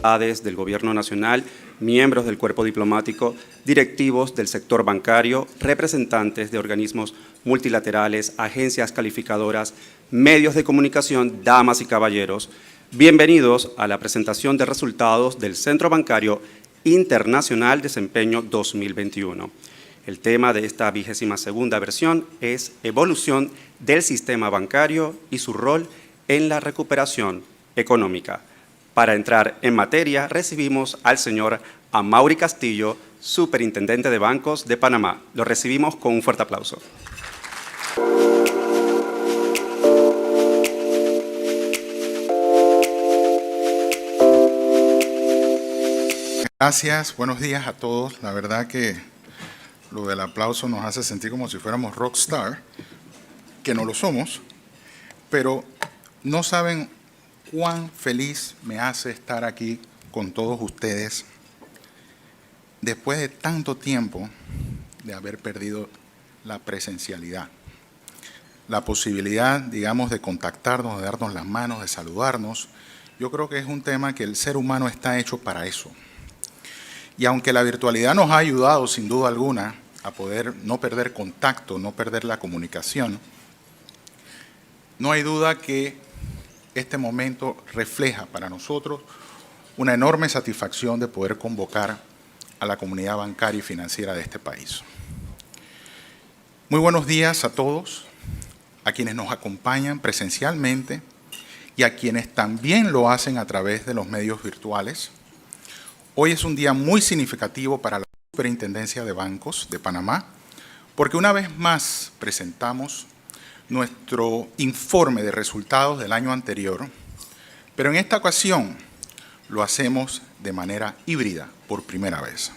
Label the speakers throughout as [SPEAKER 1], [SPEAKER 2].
[SPEAKER 1] autoridades del Gobierno Nacional, miembros del cuerpo diplomático, directivos del sector bancario, representantes de organismos multilaterales, agencias calificadoras, medios de comunicación, damas y caballeros, bienvenidos a la presentación de resultados del Centro Bancario Internacional Desempeño 2021. El tema de esta 22ª versión es Evolución del sistema bancario y su rol en la recuperación económica. Para entrar en materia, recibimos al señor Amaury Castillo, Superintendente de Bancos de Panamá. Lo recibimos con un fuerte aplauso.
[SPEAKER 2] Gracias, buenos días a todos. La verdad que lo del aplauso nos hace sentir como si fuéramos rockstar, que no lo somos, pero no saben cuán feliz me hace estar aquí con todos ustedes después de tanto tiempo de haber perdido la presencialidad. La posibilidad, digamos, de contactarnos, de darnos las manos, de saludarnos. Yo creo que es un tema que el ser humano está hecho para eso. Y aunque la virtualidad nos ha ayudado, sin duda alguna, a poder no perder contacto, no perder la comunicación, no hay duda que este momento refleja para nosotros una enorme satisfacción de poder convocar a la comunidad bancaria y financiera de este país. Muy buenos días a todos, a quienes nos acompañan presencialmente y a quienes también lo hacen a través de los medios virtuales. Hoy es un día muy significativo para la Superintendencia de Bancos de Panamá, porque una vez más presentamos nuestro informe de resultados del año anterior, pero en esta ocasión lo hacemos de manera híbrida por primera vez.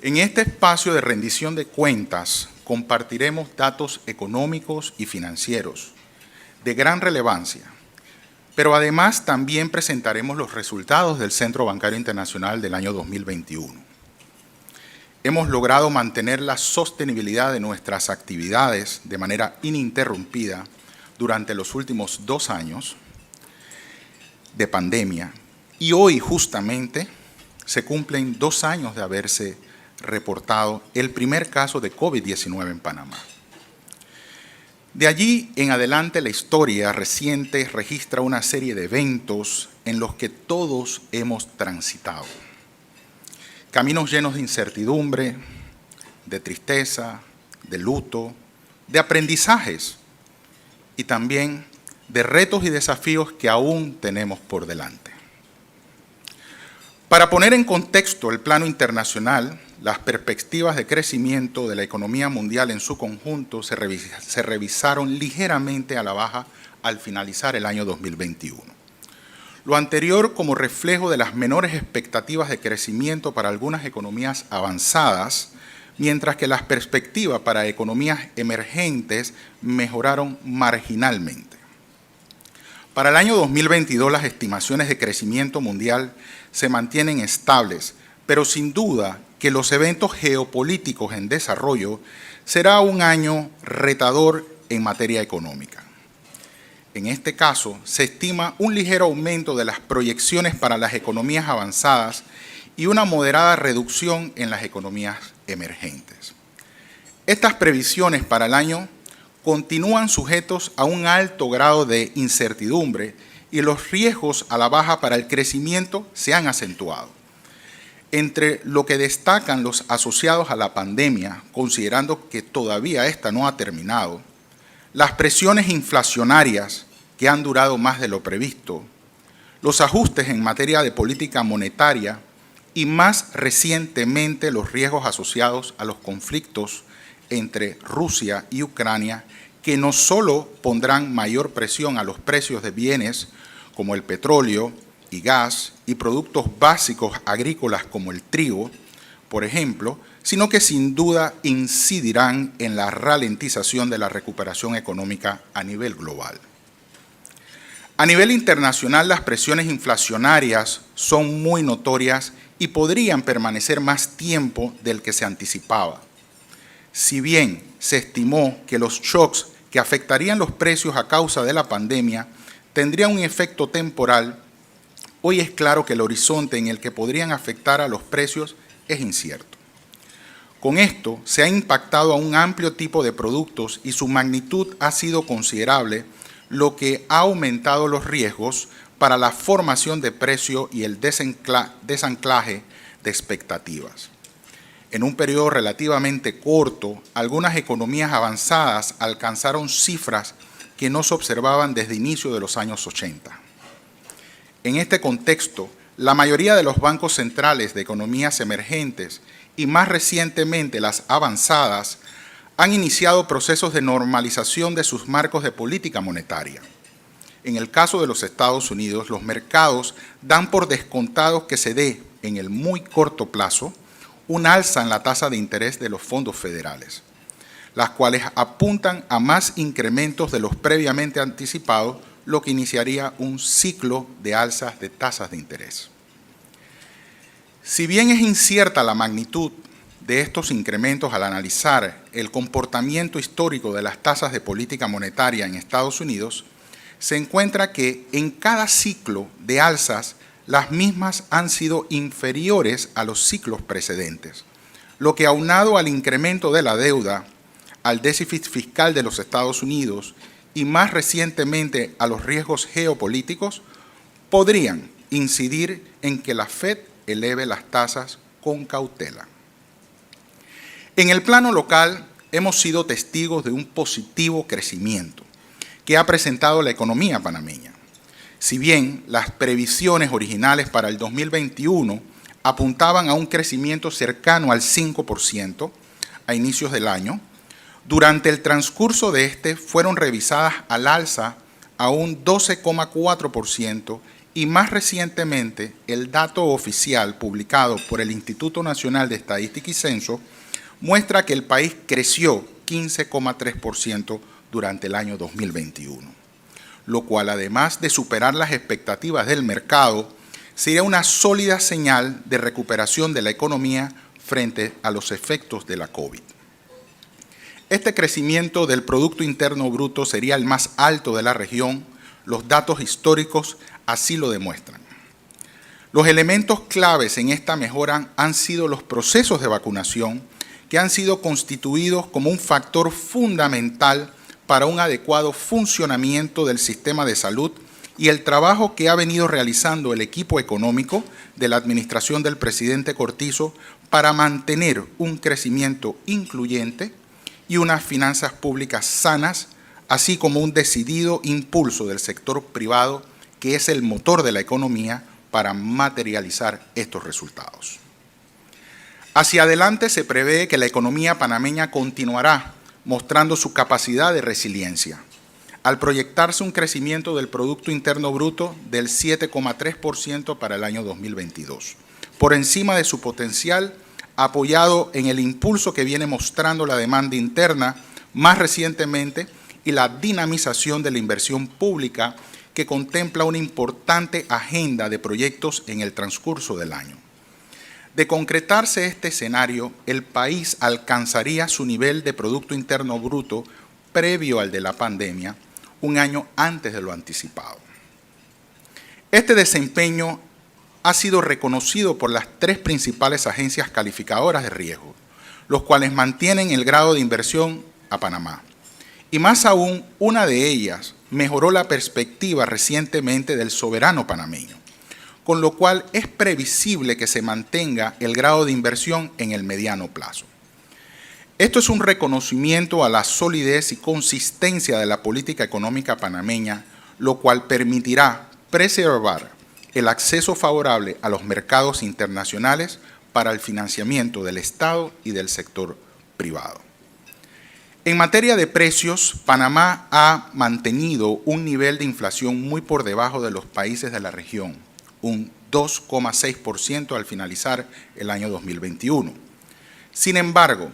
[SPEAKER 2] En este espacio de rendición de cuentas compartiremos datos económicos y financieros de gran relevancia, pero además también presentaremos los resultados del Centro Bancario Internacional del año 2021. Hemos logrado mantener la sostenibilidad de nuestras actividades de manera ininterrumpida durante los últimos 2 años de pandemia y hoy justamente se cumplen 2 años de haberse reportado el primer caso de COVID-19 en Panamá. De allí en adelante la historia reciente registra una serie de eventos en los que todos hemos transitado. Caminos llenos de incertidumbre, de tristeza, de luto, de aprendizajes y también de retos y desafíos que aún tenemos por delante. Para poner en contexto el plano internacional, las perspectivas de crecimiento de la economía mundial en su conjunto se revisaron ligeramente a la baja al finalizar el año 2021. Lo anterior como reflejo de las menores expectativas de crecimiento para algunas economías avanzadas, mientras que las perspectivas para economías emergentes mejoraron marginalmente. Para el año 2022 las estimaciones de crecimiento mundial se mantienen estables, pero sin duda que los eventos geopolíticos en desarrollo será un año retador en materia económica. En este caso, se estima un ligero aumento de las proyecciones para las economías avanzadas y una moderada reducción en las economías emergentes. Estas previsiones para el año continúan sujetos a un alto grado de incertidumbre y los riesgos a la baja para el crecimiento se han acentuado. Entre lo que destacan los asociados a la pandemia, considerando que todavía esta no ha terminado, las presiones inflacionarias que han durado más de lo previsto, los ajustes en materia de política monetaria y más recientemente los riesgos asociados a los conflictos entre Rusia y Ucrania, que no solo pondrán mayor presión a los precios de bienes como el petróleo y gas y productos básicos agrícolas como el trigo, por ejemplo, sino que sin duda incidirán en la ralentización de la recuperación económica a nivel global. A nivel internacional, las presiones inflacionarias son muy notorias y podrían permanecer más tiempo del que se anticipaba. Si bien se estimó que los shocks que afectarían los precios a causa de la pandemia tendrían un efecto temporal, hoy es claro que el horizonte en el que podrían afectar a los precios es incierto. Con esto se ha impactado a un amplio tipo de productos y su magnitud ha sido considerable, lo que ha aumentado los riesgos para la formación de precio y el desanclaje de expectativas. En un periodo relativamente corto, algunas economías avanzadas alcanzaron cifras que no se observaban desde inicio de los años 80. En este contexto, la mayoría de los bancos centrales de economías emergentes y más recientemente las avanzadas han iniciado procesos de normalización de sus marcos de política monetaria. En el caso de los Estados Unidos, los mercados dan por descontado que se dé, en el muy corto plazo, un alza en la tasa de interés de los fondos federales, las cuales apuntan a más incrementos de los previamente anticipados, lo que iniciaría un ciclo de alzas de tasas de interés. Si bien es incierta la magnitud de estos incrementos al analizar el comportamiento histórico de las tasas de política monetaria en Estados Unidos, se encuentra que en cada ciclo de alzas las mismas han sido inferiores a los ciclos precedentes, lo que aunado al incremento de la deuda, al déficit fiscal de los Estados Unidos y más recientemente a los riesgos geopolíticos, podrían incidir en que la Fed eleve las tasas con cautela. En el plano local, hemos sido testigos de un positivo crecimiento que ha presentado la economía panameña. Si bien las previsiones originales para el 2021 apuntaban a un crecimiento cercano al 5% a inicios del año, durante el transcurso de este fueron revisadas al alza a un 12,4% y más recientemente el dato oficial publicado por el Instituto Nacional de Estadística y Censo muestra que el país creció 15,3% durante el año 2021, lo cual además de superar las expectativas del mercado, sería una sólida señal de recuperación de la economía frente a los efectos de la COVID. Este crecimiento del Producto Interno Bruto sería el más alto de la región, los datos históricos así lo demuestran. Los elementos claves en esta mejora han sido los procesos de vacunación, que han sido constituidos como un factor fundamental para un adecuado funcionamiento del sistema de salud y el trabajo que ha venido realizando el equipo económico de la administración del presidente Cortizo para mantener un crecimiento incluyente y unas finanzas públicas sanas, así como un decidido impulso del sector privado, que es el motor de la economía, para materializar estos resultados. Hacia adelante se prevé que la economía panameña continuará mostrando su capacidad de resiliencia, al proyectarse un crecimiento del Producto Interno Bruto del 7,3% para el año 2022, por encima de su potencial, apoyado en el impulso que viene mostrando la demanda interna más recientemente y la dinamización de la inversión pública que contempla una importante agenda de proyectos en el transcurso del año. De concretarse este escenario, el país alcanzaría su nivel de Producto Interno Bruto previo al de la pandemia, un año antes de lo anticipado. Este desempeño ha sido reconocido por las tres principales agencias calificadoras de riesgo, los cuales mantienen el grado de inversión a Panamá. Y más aún, una de ellas mejoró la perspectiva recientemente del soberano panameño, con lo cual es previsible que se mantenga el grado de inversión en el mediano plazo. Esto es un reconocimiento a la solidez y consistencia de la política económica panameña, lo cual permitirá preservar el acceso favorable a los mercados internacionales para el financiamiento del Estado y del sector privado. En materia de precios, Panamá ha mantenido un nivel de inflación muy por debajo de los países de la región, un 2,6% al finalizar el año 2021. Sin embargo,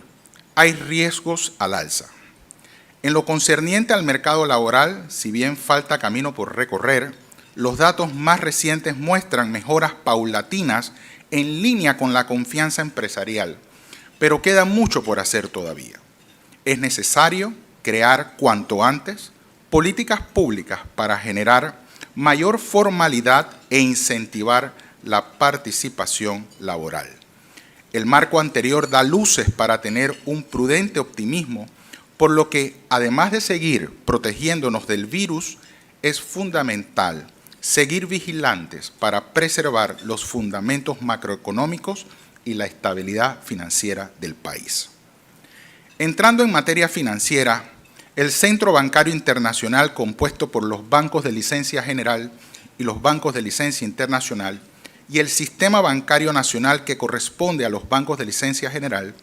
[SPEAKER 2] hay riesgos al alza. En lo concerniente al mercado laboral, si bien falta camino por recorrer, los datos más recientes muestran mejoras paulatinas en línea con la confianza empresarial, pero queda mucho por hacer todavía. Es necesario crear cuanto antes políticas públicas para generar mayor formalidad e incentivar la participación laboral. El marco anterior da luces para tener un prudente optimismo, por lo que, además de seguir protegiéndonos del virus, es fundamental seguir vigilantes para preservar los fundamentos macroeconómicos y la estabilidad financiera del país. Entrando en materia financiera, el Centro Bancario Internacional, compuesto por los bancos de licencia general y los bancos de licencia internacional, y el sistema bancario nacional que corresponde a los bancos de licencia general,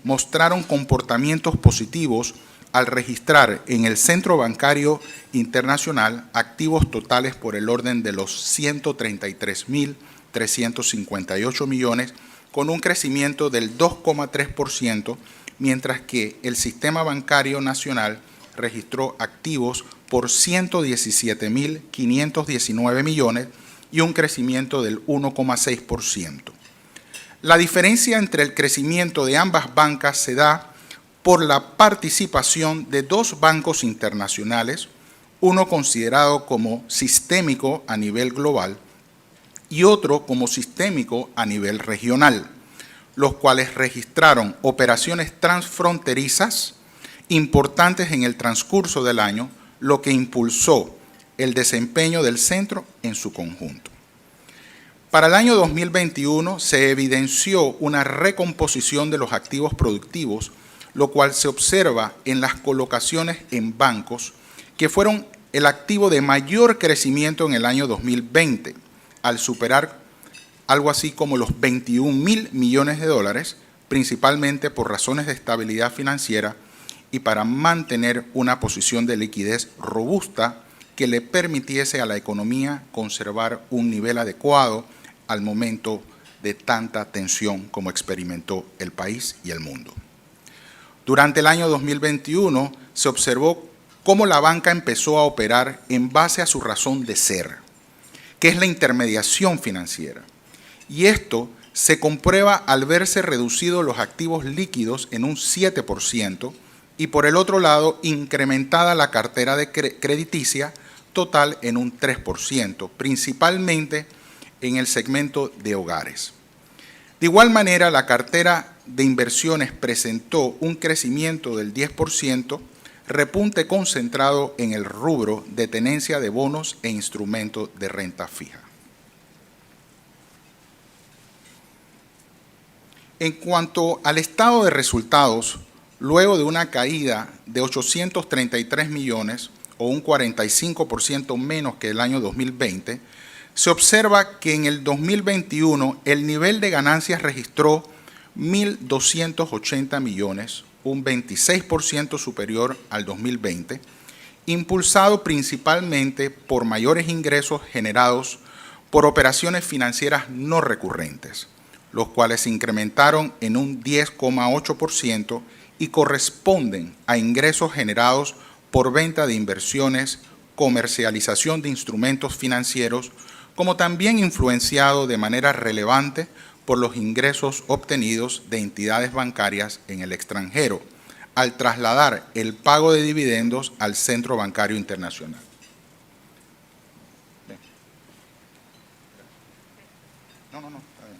[SPEAKER 2] mostraron comportamientos positivos al registrar en el Centro Bancario Internacional activos totales por el orden de los 133.358 millones, con un crecimiento del 2,3%, mientras que el sistema bancario nacional registró activos por 117.519 millones y un crecimiento del 1,6%. La diferencia entre el crecimiento de ambas bancas se da por la participación de dos bancos internacionales, uno considerado como sistémico a nivel global y otro como sistémico a nivel regional, los cuales registraron operaciones transfronterizas importantes en el transcurso del año, lo que impulsó el desempeño del centro en su conjunto. Para el año 2021 se evidenció una recomposición de los activos productivos, lo cual se observa en las colocaciones en bancos, que fueron el activo de mayor crecimiento en el año 2020, al superar algo así como los 21.000 millones de dólares, principalmente por razones de estabilidad financiera y para mantener una posición de liquidez robusta que le permitiese a la economía conservar un nivel adecuado al momento de tanta tensión como experimentó el país y el mundo. Durante el año 2021 se observó cómo la banca empezó a operar en base a su razón de ser, que es la intermediación financiera. Y esto se comprueba al verse reducidos los activos líquidos en un 7% y por el otro lado incrementada la cartera de crediticia total en un 3%, principalmente en el segmento de hogares. De igual manera, la cartera de inversiones presentó un crecimiento del 10%, repunte concentrado en el rubro de tenencia de bonos e instrumentos de renta fija. En cuanto al estado de resultados, luego de una caída de 833 millones o un 45% menos que el año 2020, se observa que en el 2021 el nivel de ganancias registró 1.280 millones, un 26% superior al 2020, impulsado principalmente por mayores ingresos generados por operaciones financieras no recurrentes, los cuales se incrementaron en un 10,8% y corresponden a ingresos generados por venta de inversiones, comercialización de instrumentos financieros, como también influenciado de manera relevante por los ingresos obtenidos de entidades bancarias en el extranjero, al trasladar el pago de dividendos al Centro Bancario Internacional. No, está bien.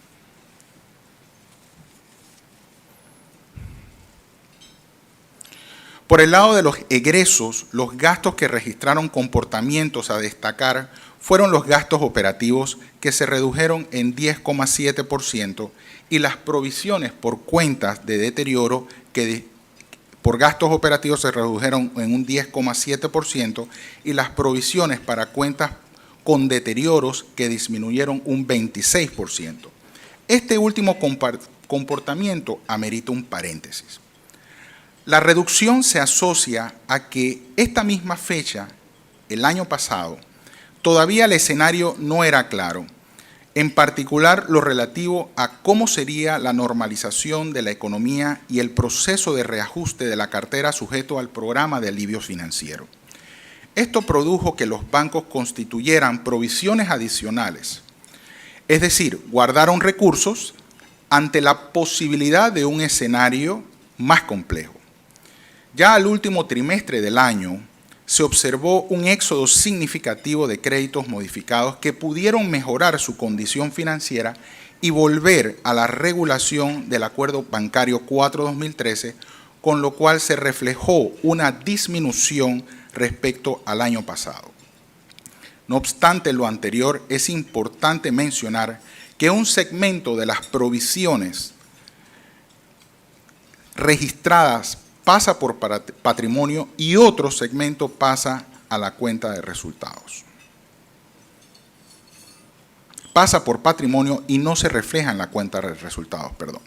[SPEAKER 2] Por el lado de los egresos, los gastos que registraron comportamientos a destacar fueron los gastos operativos, que se redujeron en 10,7%, y las provisiones por cuentas de deterioro que por gastos operativos se redujeron en un 10,7%, y las provisiones para cuentas con deterioros que disminuyeron un 26%. Este último comportamiento amerita un paréntesis. La reducción se asocia a que esta misma fecha, el año pasado, todavía el escenario no era claro, en particular lo relativo a cómo sería la normalización de la economía y el proceso de reajuste de la cartera sujeto al programa de alivio financiero. Esto produjo que los bancos constituyeran provisiones adicionales, es decir, guardaron recursos ante la posibilidad de un escenario más complejo. Ya al último trimestre del año, se observó un éxodo significativo de créditos modificados que pudieron mejorar su condición financiera y volver a la regulación del Acuerdo Bancario 4-2013, con lo cual se reflejó una disminución respecto al año pasado. No obstante lo anterior, es importante mencionar que un segmento de las provisiones registradas pasa por patrimonio y otro segmento pasa a la cuenta de resultados. Pasa por patrimonio y no se refleja en la cuenta de resultados, perdón.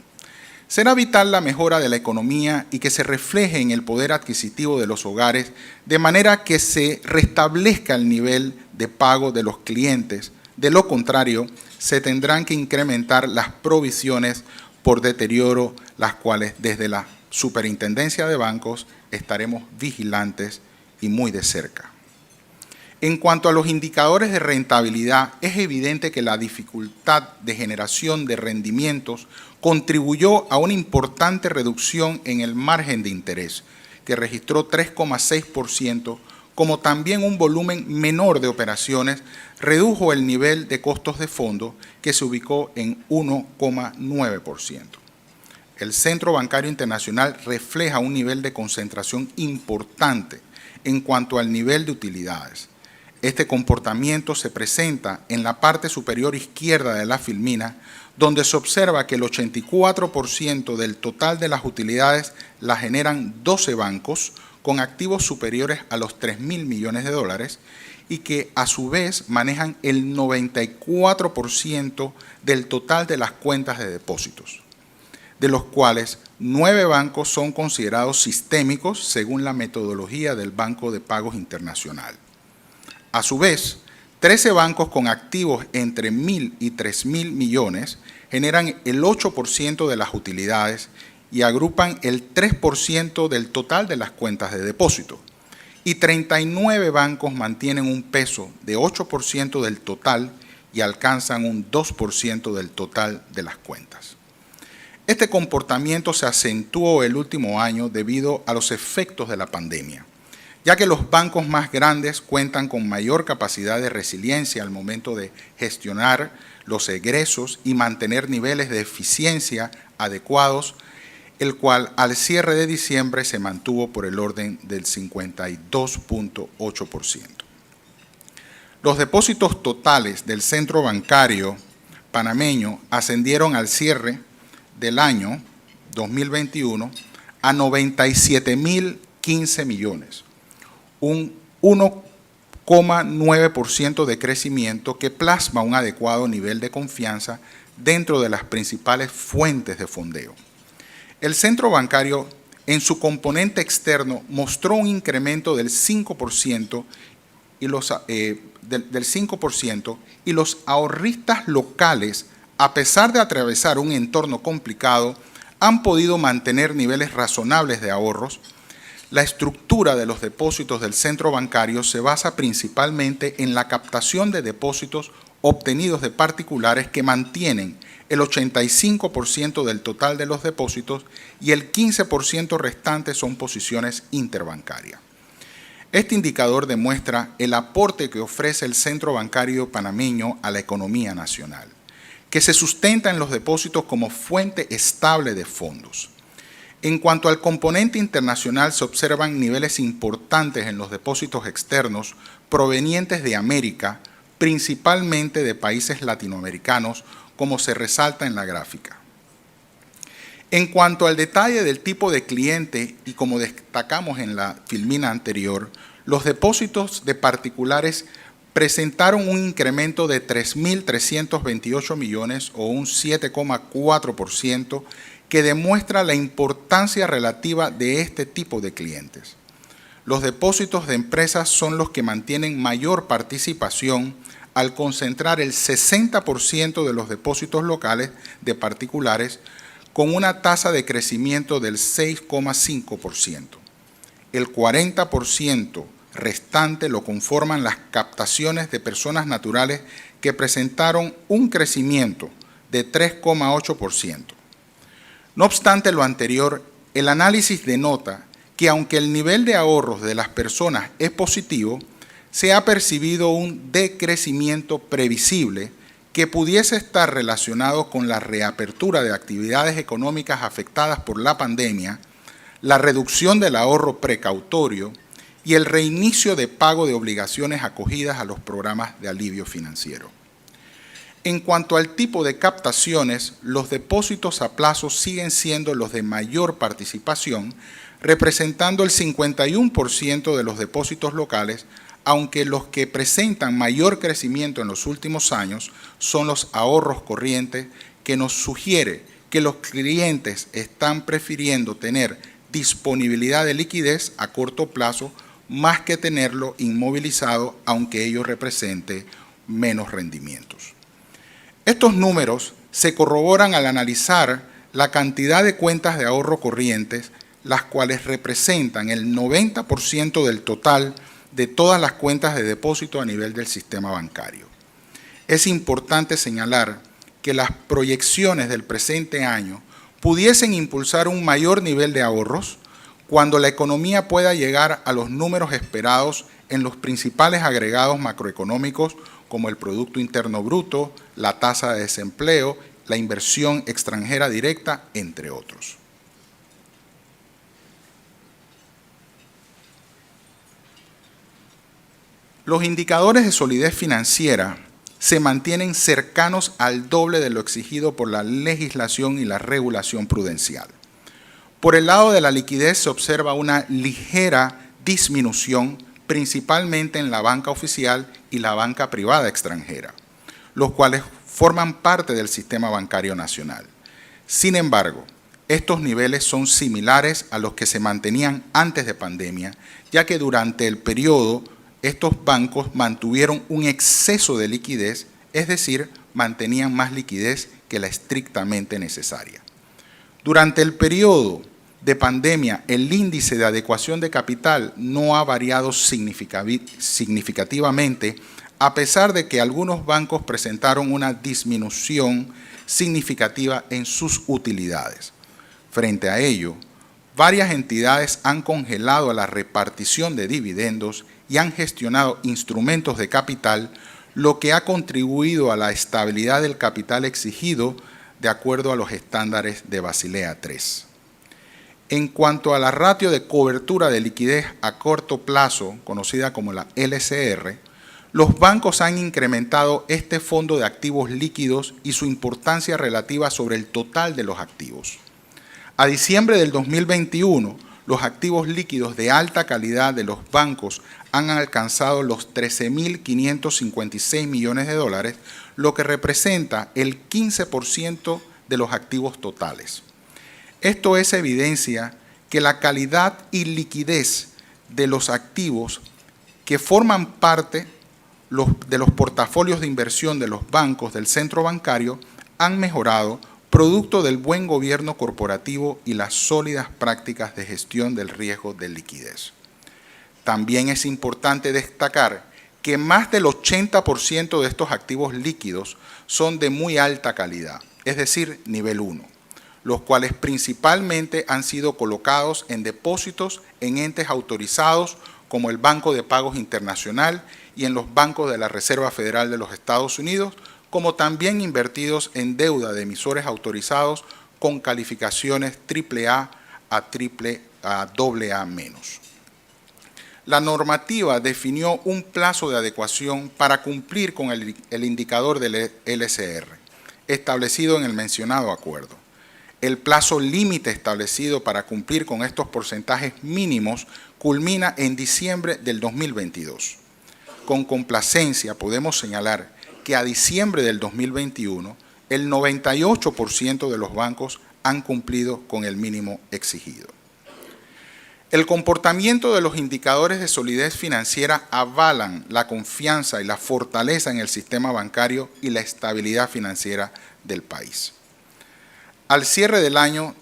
[SPEAKER 2] Será vital la mejora de la economía y que se refleje en el poder adquisitivo de los hogares, de manera que se restablezca el nivel de pago de los clientes. De lo contrario, se tendrán que incrementar las provisiones por deterioro, las cuales desde la Superintendencia de Bancos estaremos vigilantes y muy de cerca. En cuanto a los indicadores de rentabilidad, es evidente que la dificultad de generación de rendimientos contribuyó a una importante reducción en el margen de interés, que registró 3,6%, como también un volumen menor de operaciones redujo el nivel de costos de fondo, que se ubicó en 1,9%. El Centro Bancario Internacional refleja un nivel de concentración importante en cuanto al nivel de utilidades. Este comportamiento se presenta en la parte superior izquierda de la filmina, donde se observa que el 84% del total de las utilidades la generan 12 bancos con activos superiores a los 3.000 millones de dólares y que a su vez manejan el 94% del total de las cuentas de depósitos, de los cuales 9 bancos son considerados sistémicos según la metodología del Banco de Pagos Internacional. A su vez, 13 bancos con activos entre 1.000 y 3.000 millones generan el 8% de las utilidades y agrupan el 3% del total de las cuentas de depósito. Y 39 bancos mantienen un peso de 8% del total y alcanzan un 2% del total de las cuentas. Este comportamiento se acentuó el último año debido a los efectos de la pandemia, ya que los bancos más grandes cuentan con mayor capacidad de resiliencia al momento de gestionar los egresos y mantener niveles de eficiencia adecuados, el cual al cierre de diciembre se mantuvo por el orden del 52,8%. Los depósitos totales del centro bancario panameño ascendieron al cierre del año 2021 a 97.015 millones, un 1,9% de crecimiento que plasma un adecuado nivel de confianza dentro de las principales fuentes de fondeo. El centro bancario, en su componente externo, mostró un incremento del 5% y los ahorristas locales, a pesar de atravesar un entorno complicado, han podido mantener niveles razonables de ahorros. La estructura de los depósitos del centro bancario se basa principalmente en la captación de depósitos obtenidos de particulares que mantienen el 85% del total de los depósitos y el 15% restante son posiciones interbancarias. Este indicador demuestra el aporte que ofrece el centro bancario panameño a la economía nacional, que se sustenta en los depósitos como fuente estable de fondos. En cuanto al componente internacional, se observan niveles importantes en los depósitos externos provenientes de América, principalmente de países latinoamericanos, como se resalta en la gráfica. En cuanto al detalle del tipo de cliente, y como destacamos en la filmina anterior, los depósitos de particulares presentaron un incremento de 3.328 millones o un 7,4%, que demuestra la importancia relativa de este tipo de clientes. Los depósitos de empresas son los que mantienen mayor participación al concentrar el 60% de los depósitos locales de particulares con una tasa de crecimiento del 6,5%. El 40% restante lo conforman las captaciones de personas naturales que presentaron un crecimiento de 3,8%. No obstante lo anterior, el análisis denota que aunque el nivel de ahorros de las personas es positivo, se ha percibido un decrecimiento previsible que pudiese estar relacionado con la reapertura de actividades económicas afectadas por la pandemia, la reducción del ahorro precautorio y el reinicio de pago de obligaciones acogidas a los programas de alivio financiero. En cuanto al tipo de captaciones, los depósitos a plazo siguen siendo los de mayor participación, representando el 51% de los depósitos locales, aunque los que presentan mayor crecimiento en los últimos años son los ahorros corrientes, que nos sugiere que los clientes están prefiriendo tener disponibilidad de liquidez a corto plazo más que tenerlo inmovilizado, aunque ello represente menos rendimientos. Estos números se corroboran al analizar la cantidad de cuentas de ahorro corrientes, las cuales representan el 90% del total de todas las cuentas de depósito a nivel del sistema bancario. Es importante señalar que las proyecciones del presente año pudiesen impulsar un mayor nivel de ahorros cuando la economía pueda llegar a los números esperados en los principales agregados macroeconómicos como el Producto Interno Bruto, la tasa de desempleo, la inversión extranjera directa, entre otros. Los indicadores de solidez financiera se mantienen cercanos al doble de lo exigido por la legislación y la regulación prudencial. Por el lado de la liquidez se observa una ligera disminución, principalmente en la banca oficial y la banca privada extranjera, los cuales forman parte del sistema bancario nacional. Sin embargo, estos niveles son similares a los que se mantenían antes de pandemia, ya que durante el periodo estos bancos mantuvieron un exceso de liquidez, es decir, mantenían más liquidez que la estrictamente necesaria. Durante el periodo de pandemia, el índice de adecuación de capital no ha variado significativamente, a pesar de que algunos bancos presentaron una disminución significativa en sus utilidades. Frente a ello, varias entidades han congelado la repartición de dividendos y han gestionado instrumentos de capital, lo que ha contribuido a la estabilidad del capital exigido de acuerdo a los estándares de Basilea III. En cuanto a la ratio de cobertura de liquidez a corto plazo, conocida como la LCR, los bancos han incrementado este fondo de activos líquidos y su importancia relativa sobre el total de los activos. A diciembre del 2021, los activos líquidos de alta calidad de los bancos han alcanzado los 13.556 millones de dólares, lo que representa el 15% de los activos totales. Esto es evidencia que la calidad y liquidez de los activos que forman parte de los portafolios de inversión de los bancos del centro bancario han mejorado producto del buen gobierno corporativo y las sólidas prácticas de gestión del riesgo de liquidez. También es importante destacar que más del 80% de estos activos líquidos son de muy alta calidad, es decir, nivel 1, los cuales principalmente han sido colocados en depósitos en entes autorizados como el Banco de Pagos Internacional y en los bancos de la Reserva Federal de los Estados Unidos, como también invertidos en deuda de emisores autorizados con calificaciones AAA a AA-. La normativa definió un plazo de adecuación para cumplir con el indicador del LCR, establecido en el mencionado acuerdo. El plazo límite establecido para cumplir con estos porcentajes mínimos culmina en diciembre del 2022. Con complacencia podemos señalar que a diciembre del 2021, el 98% de los bancos han cumplido con el mínimo exigido. El comportamiento de los indicadores de solidez financiera avalan la confianza y la fortaleza en el sistema bancario y la estabilidad financiera del país. Al cierre del año,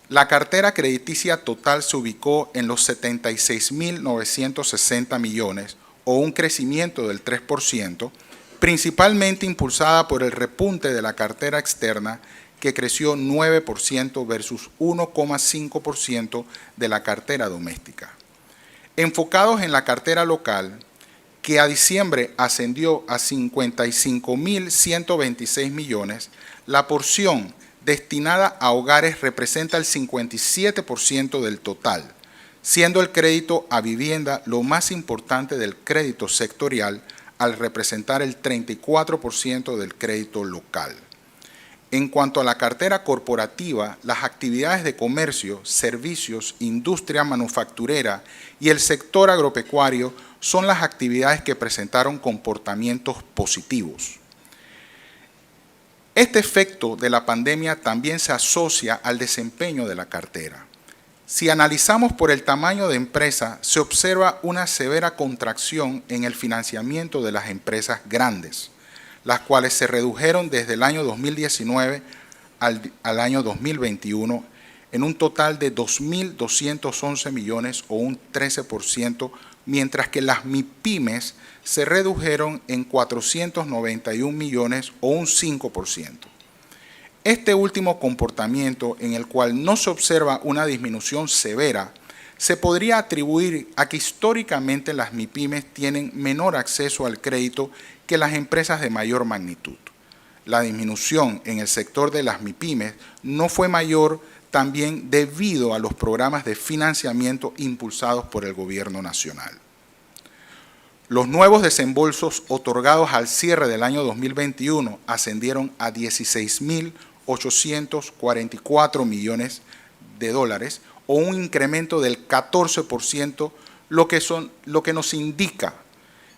[SPEAKER 2] la cartera crediticia total se ubicó en los 76.960 millones, o un crecimiento del 3%, principalmente impulsada por el repunte de la cartera externa, que creció 9% versus 1,5% de la cartera doméstica. Enfocados en la cartera local, que a diciembre ascendió a 55.126 millones, la porción destinada a hogares representa el 57% del total, siendo el crédito a vivienda lo más importante del crédito sectorial al representar el 34% del crédito local. En cuanto a la cartera corporativa, las actividades de comercio, servicios, industria manufacturera y el sector agropecuario son las actividades que presentaron comportamientos positivos. Este efecto de la pandemia también se asocia al desempeño de la cartera. Si analizamos por el tamaño de empresa, se observa una severa contracción en el financiamiento de las empresas grandes, las cuales se redujeron desde el año 2019 al año 2021 en un total de 2.211 millones o un 13%, mientras que las MIPYMES se redujeron en 491 millones o un 5%. Este último comportamiento, en el cual no se observa una disminución severa, se podría atribuir a que históricamente las MIPYMES tienen menor acceso al crédito que las empresas de mayor magnitud. La disminución en el sector de las MIPYMES no fue mayor también debido a los programas de financiamiento impulsados por el Gobierno Nacional. Los nuevos desembolsos otorgados al cierre del año 2021 ascendieron a 16.844 millones de dólares o un incremento del 14%, lo que nos indica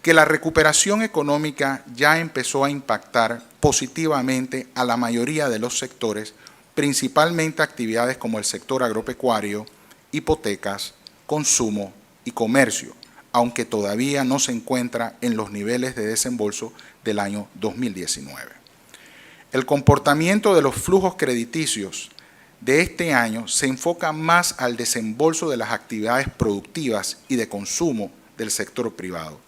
[SPEAKER 2] que la recuperación económica ya empezó a impactar positivamente a la mayoría de los sectores, principalmente actividades como el sector agropecuario, hipotecas, consumo y comercio, aunque todavía no se encuentra en los niveles de desembolso del año 2019. El comportamiento de los flujos crediticios de este año se enfoca más al desembolso de las actividades productivas y de consumo del sector privado,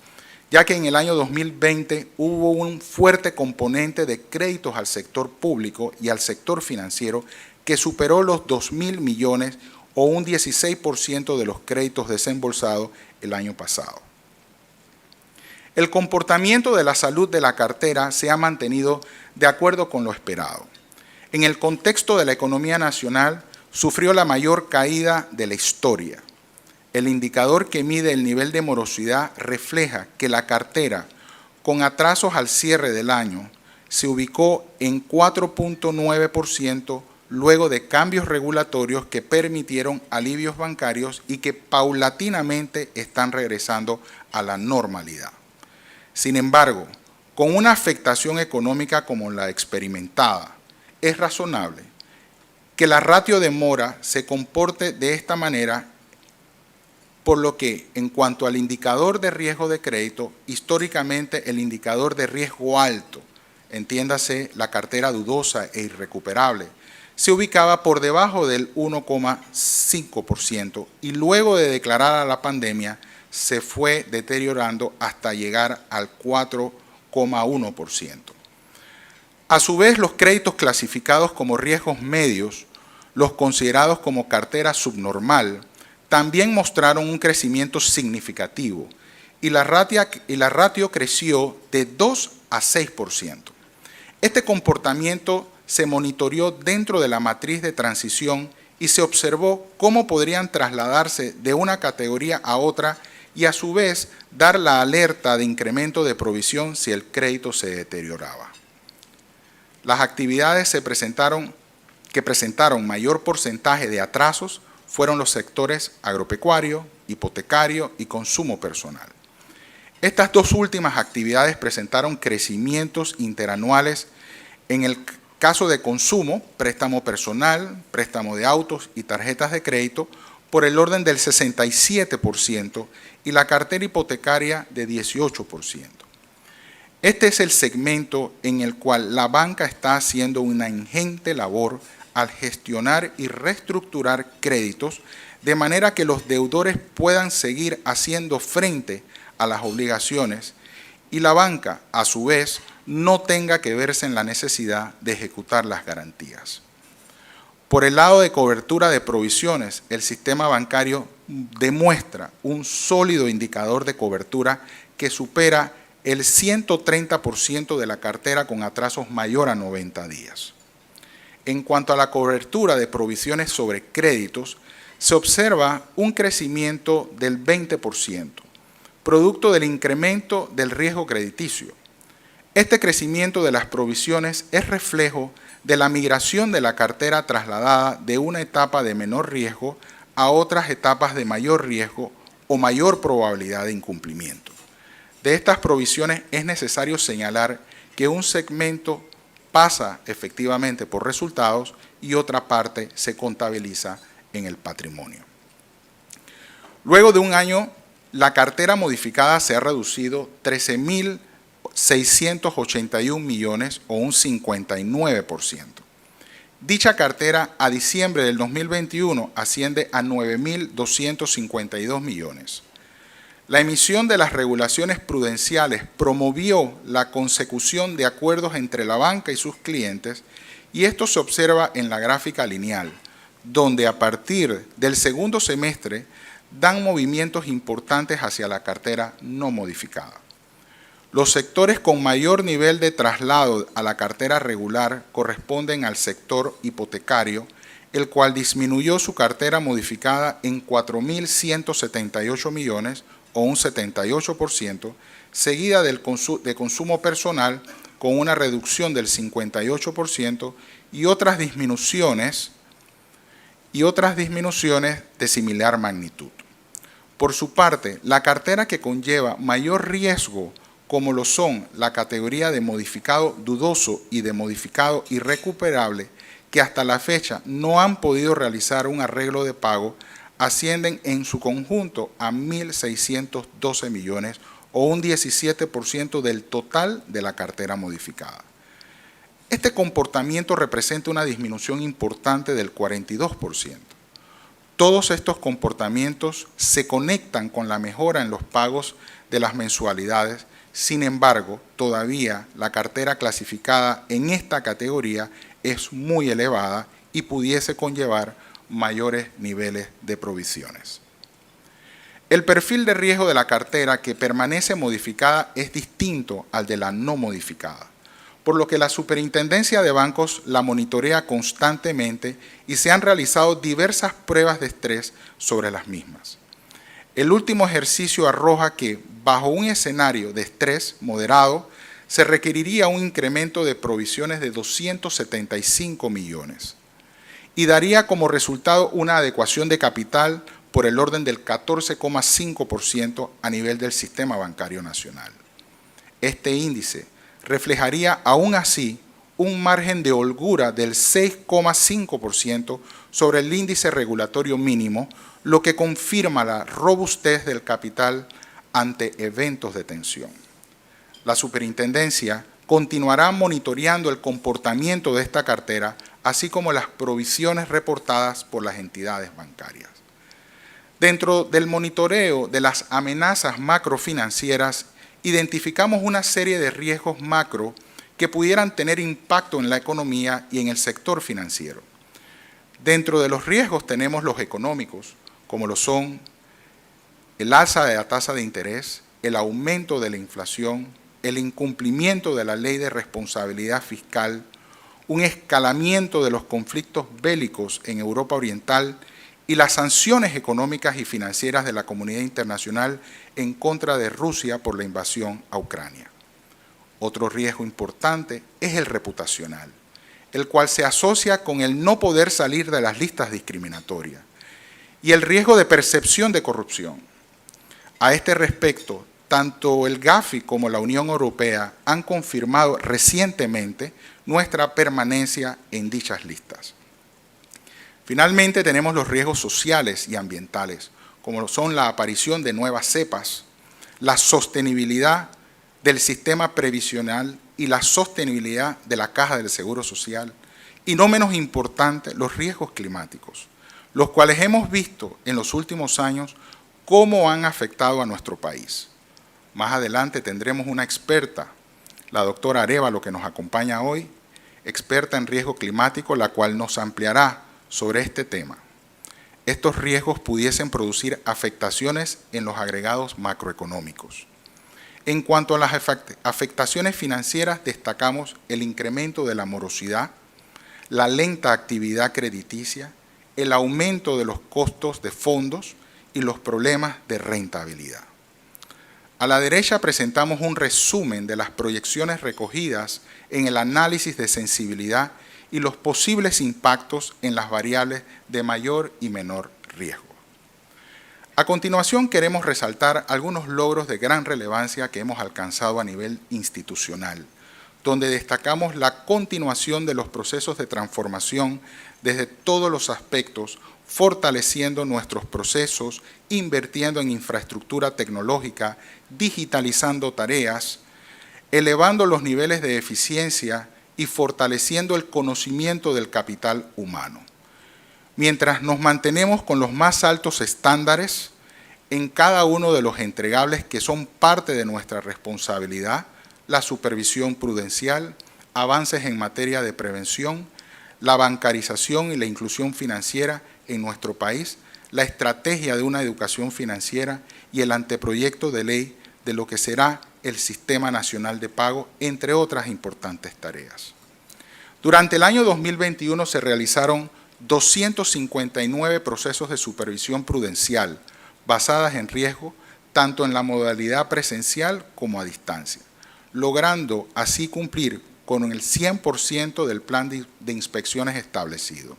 [SPEAKER 2] ya que en el año 2020 hubo un fuerte componente de créditos al sector público y al sector financiero que superó los 2.000 millones o un 16% de los créditos desembolsados el año pasado. El comportamiento de la salud de la cartera se ha mantenido de acuerdo con lo esperado. En el contexto de la economía nacional, sufrió la mayor caída de la historia. El indicador que mide el nivel de morosidad refleja que la cartera, con atrasos al cierre del año, se ubicó en 4.9% luego de cambios regulatorios que permitieron alivios bancarios y que paulatinamente están regresando a la normalidad. Sin embargo, con una afectación económica como la experimentada, es razonable que la ratio de mora se comporte de esta manera, por lo que, en cuanto al indicador de riesgo de crédito, históricamente el indicador de riesgo alto, entiéndase la cartera dudosa e irrecuperable, se ubicaba por debajo del 1,5% y luego de declarar a la pandemia se fue deteriorando hasta llegar al 4,1%. A su vez, los créditos clasificados como riesgos medios, los considerados como cartera subnormal, también mostraron un crecimiento significativo y la ratio creció de 2 a 6%. Este comportamiento se monitoreó dentro de la matriz de transición y se observó cómo podrían trasladarse de una categoría a otra y a su vez dar la alerta de incremento de provisión si el crédito se deterioraba. Las actividades que presentaron mayor porcentaje de atrasos fueron los sectores agropecuario, hipotecario y consumo personal. Estas dos últimas actividades presentaron crecimientos interanuales en el caso de consumo, préstamo personal, préstamo de autos y tarjetas de crédito por el orden del 67% y la cartera hipotecaria de 18%. Este es el segmento en el cual la banca está haciendo una ingente labor al gestionar y reestructurar créditos de manera que los deudores puedan seguir haciendo frente a las obligaciones y la banca, a su vez, no tenga que verse en la necesidad de ejecutar las garantías. Por el lado de cobertura de provisiones, el sistema bancario demuestra un sólido indicador de cobertura que supera el 130% de la cartera con atrasos mayor a 90 días. En cuanto a la cobertura de provisiones sobre créditos, se observa un crecimiento del 20%, producto del incremento del riesgo crediticio. Este crecimiento de las provisiones es reflejo de la migración de la cartera trasladada de una etapa de menor riesgo a otras etapas de mayor riesgo o mayor probabilidad de incumplimiento. De estas provisiones es necesario señalar que un segmento pasa efectivamente por resultados y otra parte se contabiliza en el patrimonio. Luego de un año, la cartera modificada se ha reducido 13.681 millones o un 59%. Dicha cartera a diciembre del 2021 asciende a 9.252 millones. La emisión de las regulaciones prudenciales promovió la consecución de acuerdos entre la banca y sus clientes, y esto se observa en la gráfica lineal, donde a partir del segundo semestre dan movimientos importantes hacia la cartera no modificada. Los sectores con mayor nivel de traslado a la cartera regular corresponden al sector hipotecario, el cual disminuyó su cartera modificada en 4.178 millones o un 78%, seguida de consumo personal con una reducción del 58% y otras disminuciones de similar magnitud. Por su parte, la cartera que conlleva mayor riesgo, como lo son la categoría de modificado dudoso y de modificado irrecuperable, que hasta la fecha no han podido realizar un arreglo de pago, ascienden en su conjunto a 1.612 millones o un 17% del total de la cartera modificada. Este comportamiento representa una disminución importante del 42%. Todos estos comportamientos se conectan con la mejora en los pagos de las mensualidades. Sin embargo, todavía la cartera clasificada en esta categoría es muy elevada y pudiese conllevar mayores niveles de provisiones. El perfil de riesgo de la cartera que permanece modificada es distinto al de la no modificada, por lo que la Superintendencia de Bancos la monitorea constantemente y se han realizado diversas pruebas de estrés sobre las mismas. El último ejercicio arroja que, bajo un escenario de estrés moderado, se requeriría un incremento de provisiones de 275 millones y daría como resultado una adecuación de capital por el orden del 14,5% a nivel del sistema bancario nacional. Este índice reflejaría aún así un margen de holgura del 6,5% sobre el índice regulatorio mínimo, lo que confirma la robustez del capital ante eventos de tensión. La Superintendencia continuará monitoreando el comportamiento de esta cartera, así como las provisiones reportadas por las entidades bancarias. Dentro del monitoreo de las amenazas macrofinancieras, identificamos una serie de riesgos macro que pudieran tener impacto en la economía y en el sector financiero. Dentro de los riesgos tenemos los económicos, como lo son el alza de la tasa de interés, el aumento de la inflación, el incumplimiento de la ley de responsabilidad fiscal, un escalamiento de los conflictos bélicos en Europa Oriental y las sanciones económicas y financieras de la comunidad internacional en contra de Rusia por la invasión a Ucrania. Otro riesgo importante es el reputacional, el cual se asocia con el no poder salir de las listas discriminatorias y el riesgo de percepción de corrupción. A este respecto, tanto el GAFI como la Unión Europea han confirmado recientemente nuestra permanencia en dichas listas. Finalmente, tenemos los riesgos sociales y ambientales, como son la aparición de nuevas cepas, la sostenibilidad del sistema previsional y la sostenibilidad de la Caja del Seguro Social, y no menos importante, los riesgos climáticos, los cuales hemos visto en los últimos años cómo han afectado a nuestro país. Más adelante tendremos una experta, la doctora Arévalo, que nos acompaña hoy, experta en riesgo climático, la cual nos ampliará sobre este tema. Estos riesgos pudiesen producir afectaciones en los agregados macroeconómicos. En cuanto a las afectaciones financieras, destacamos el incremento de la morosidad, la lenta actividad crediticia, el aumento de los costos de fondos y los problemas de rentabilidad. A la derecha presentamos un resumen de las proyecciones recogidas en el análisis de sensibilidad y los posibles impactos en las variables de mayor y menor riesgo. A continuación queremos resaltar algunos logros de gran relevancia que hemos alcanzado a nivel institucional, donde destacamos la continuación de los procesos de transformación desde todos los aspectos, fortaleciendo nuestros procesos, invirtiendo en infraestructura tecnológica, digitalizando tareas, elevando los niveles de eficiencia y fortaleciendo el conocimiento del capital humano. Mientras nos mantenemos con los más altos estándares en cada uno de los entregables que son parte de nuestra responsabilidad, la supervisión prudencial, avances en materia de prevención, la bancarización y la inclusión financiera en nuestro país, la estrategia de una educación financiera y el anteproyecto de ley de lo que será el Sistema Nacional de Pago, entre otras importantes tareas. Durante el año 2021 se realizaron 259 procesos de supervisión prudencial basadas en riesgo, tanto en la modalidad presencial como a distancia, logrando así cumplir con el 100% del plan de inspecciones establecido.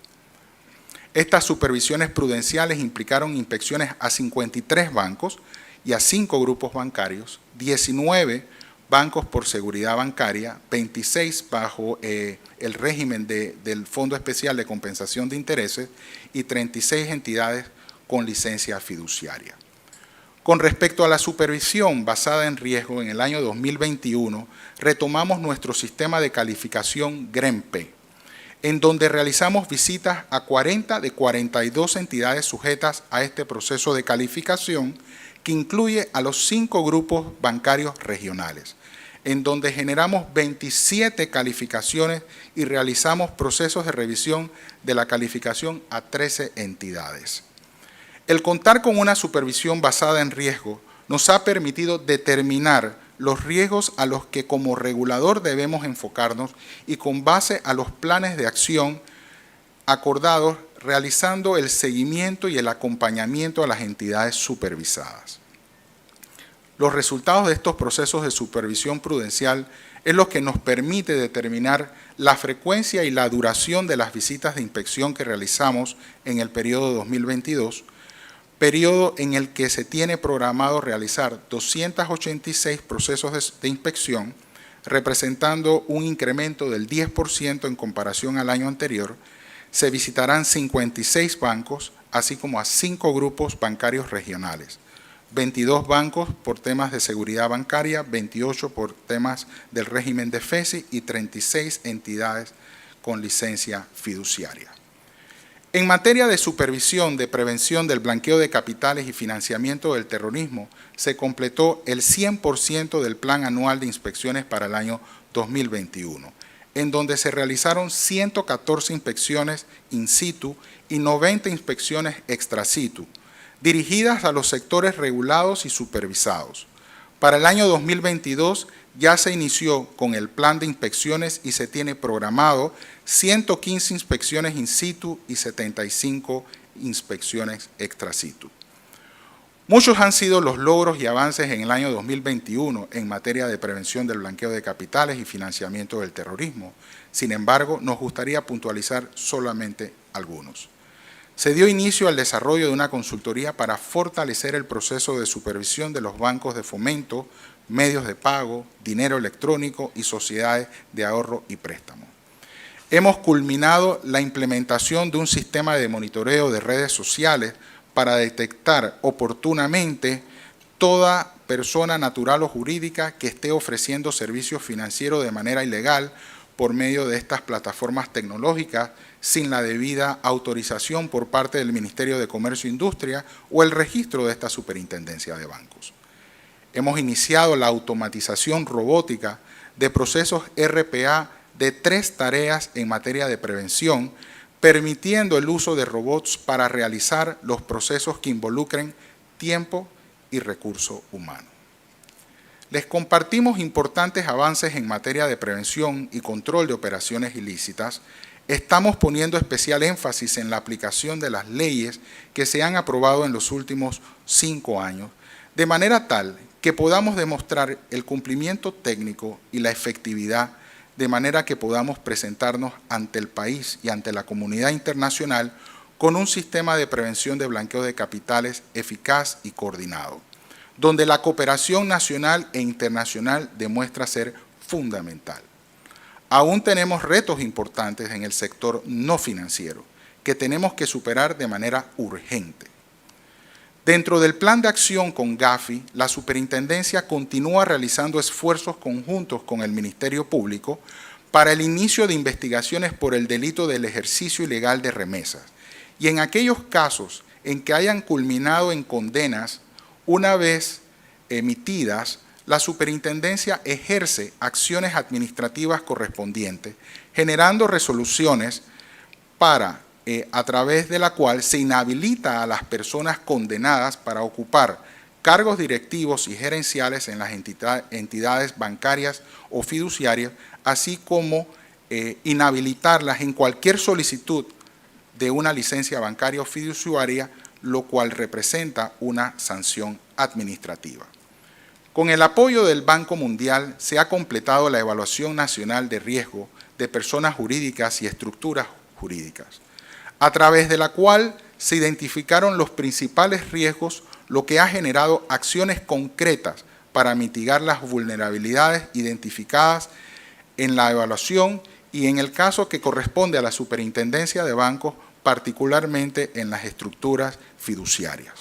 [SPEAKER 2] Estas supervisiones prudenciales implicaron inspecciones a 53 bancos y a 5 grupos bancarios, 19 bancos por seguridad bancaria, 26 bajo el régimen del Fondo Especial de Compensación de Intereses y 36 entidades con licencia fiduciaria. Con respecto a la supervisión basada en riesgo, en el año 2021 retomamos nuestro sistema de calificación GREMPE, en donde realizamos visitas a 40 de 42 entidades sujetas a este proceso de calificación, que incluye a los 5 grupos bancarios regionales, en donde generamos 27 calificaciones y realizamos procesos de revisión de la calificación a 13 entidades. El contar con una supervisión basada en riesgo nos ha permitido determinar los riesgos a los que como regulador debemos enfocarnos y con base a los planes de acción acordados, realizando el seguimiento y el acompañamiento a las entidades supervisadas. Los resultados de estos procesos de supervisión prudencial es lo que nos permite determinar la frecuencia y la duración de las visitas de inspección que realizamos en el periodo 2022, periodo en el que se tiene programado realizar 286 procesos de inspección, representando un incremento del 10% en comparación al año anterior. Se visitarán 56 bancos, así como a 5 grupos bancarios regionales, 22 bancos por temas de seguridad bancaria, 28 por temas del régimen de FESI y 36 entidades con licencia fiduciaria. En materia de supervisión de prevención del blanqueo de capitales y financiamiento del terrorismo, se completó el 100% del plan anual de inspecciones para el año 2021, en donde se realizaron 114 inspecciones in situ y 90 inspecciones extra situ, dirigidas a los sectores regulados y supervisados. Para el año 2022 ya se inició con el plan de inspecciones y se tiene programado 115 inspecciones in situ y 75 inspecciones extra situ. Muchos han sido los logros y avances en el año 2021 en materia de prevención del blanqueo de capitales y financiamiento del terrorismo. Sin embargo, nos gustaría puntualizar solamente algunos. Se dio inicio al desarrollo de una consultoría para fortalecer el proceso de supervisión de los bancos de fomento, medios de pago, dinero electrónico y sociedades de ahorro y préstamo. Hemos culminado la implementación de un sistema de monitoreo de redes sociales para detectar oportunamente toda persona natural o jurídica que esté ofreciendo servicios financieros de manera ilegal por medio de estas plataformas tecnológicas sin la debida autorización por parte del Ministerio de Comercio e Industria o el registro de esta Superintendencia de Bancos. hemos iniciado la automatización robótica de procesos RPA de 3 tareas en materia de prevención, permitiendo el uso de robots para realizar los procesos que involucren tiempo y recurso humano. Les compartimos importantes avances en materia de prevención y control de operaciones ilícitas. Estamos poniendo especial énfasis en la aplicación de las leyes que se han aprobado en los últimos 5 años, de manera tal que podamos demostrar el cumplimiento técnico y la efectividad, de manera que podamos presentarnos ante el país y ante la comunidad internacional con un sistema de prevención de blanqueo de capitales eficaz y coordinado, donde la cooperación nacional e internacional demuestra ser fundamental. Aún tenemos retos importantes en el sector no financiero que tenemos que superar de manera urgente. Dentro del plan de acción con Gafi, la Superintendencia continúa realizando esfuerzos conjuntos con el Ministerio Público para el inicio de investigaciones por el delito del ejercicio ilegal de remesas, y en aquellos casos en que hayan culminado en condenas, una vez emitidas, la Superintendencia ejerce acciones administrativas correspondientes, generando resoluciones a través de la cual se inhabilita a las personas condenadas para ocupar cargos directivos y gerenciales en las entidades bancarias o fiduciarias, así como inhabilitarlas en cualquier solicitud de una licencia bancaria o fiduciaria, lo cual representa una sanción administrativa. Con el apoyo del Banco Mundial se ha completado la evaluación nacional de riesgo de personas jurídicas y estructuras jurídicas, a través de la cual se identificaron los principales riesgos, lo que ha generado acciones concretas para mitigar las vulnerabilidades identificadas en la evaluación y en el caso que corresponde a la Superintendencia de Bancos, particularmente en las estructuras fiduciarias.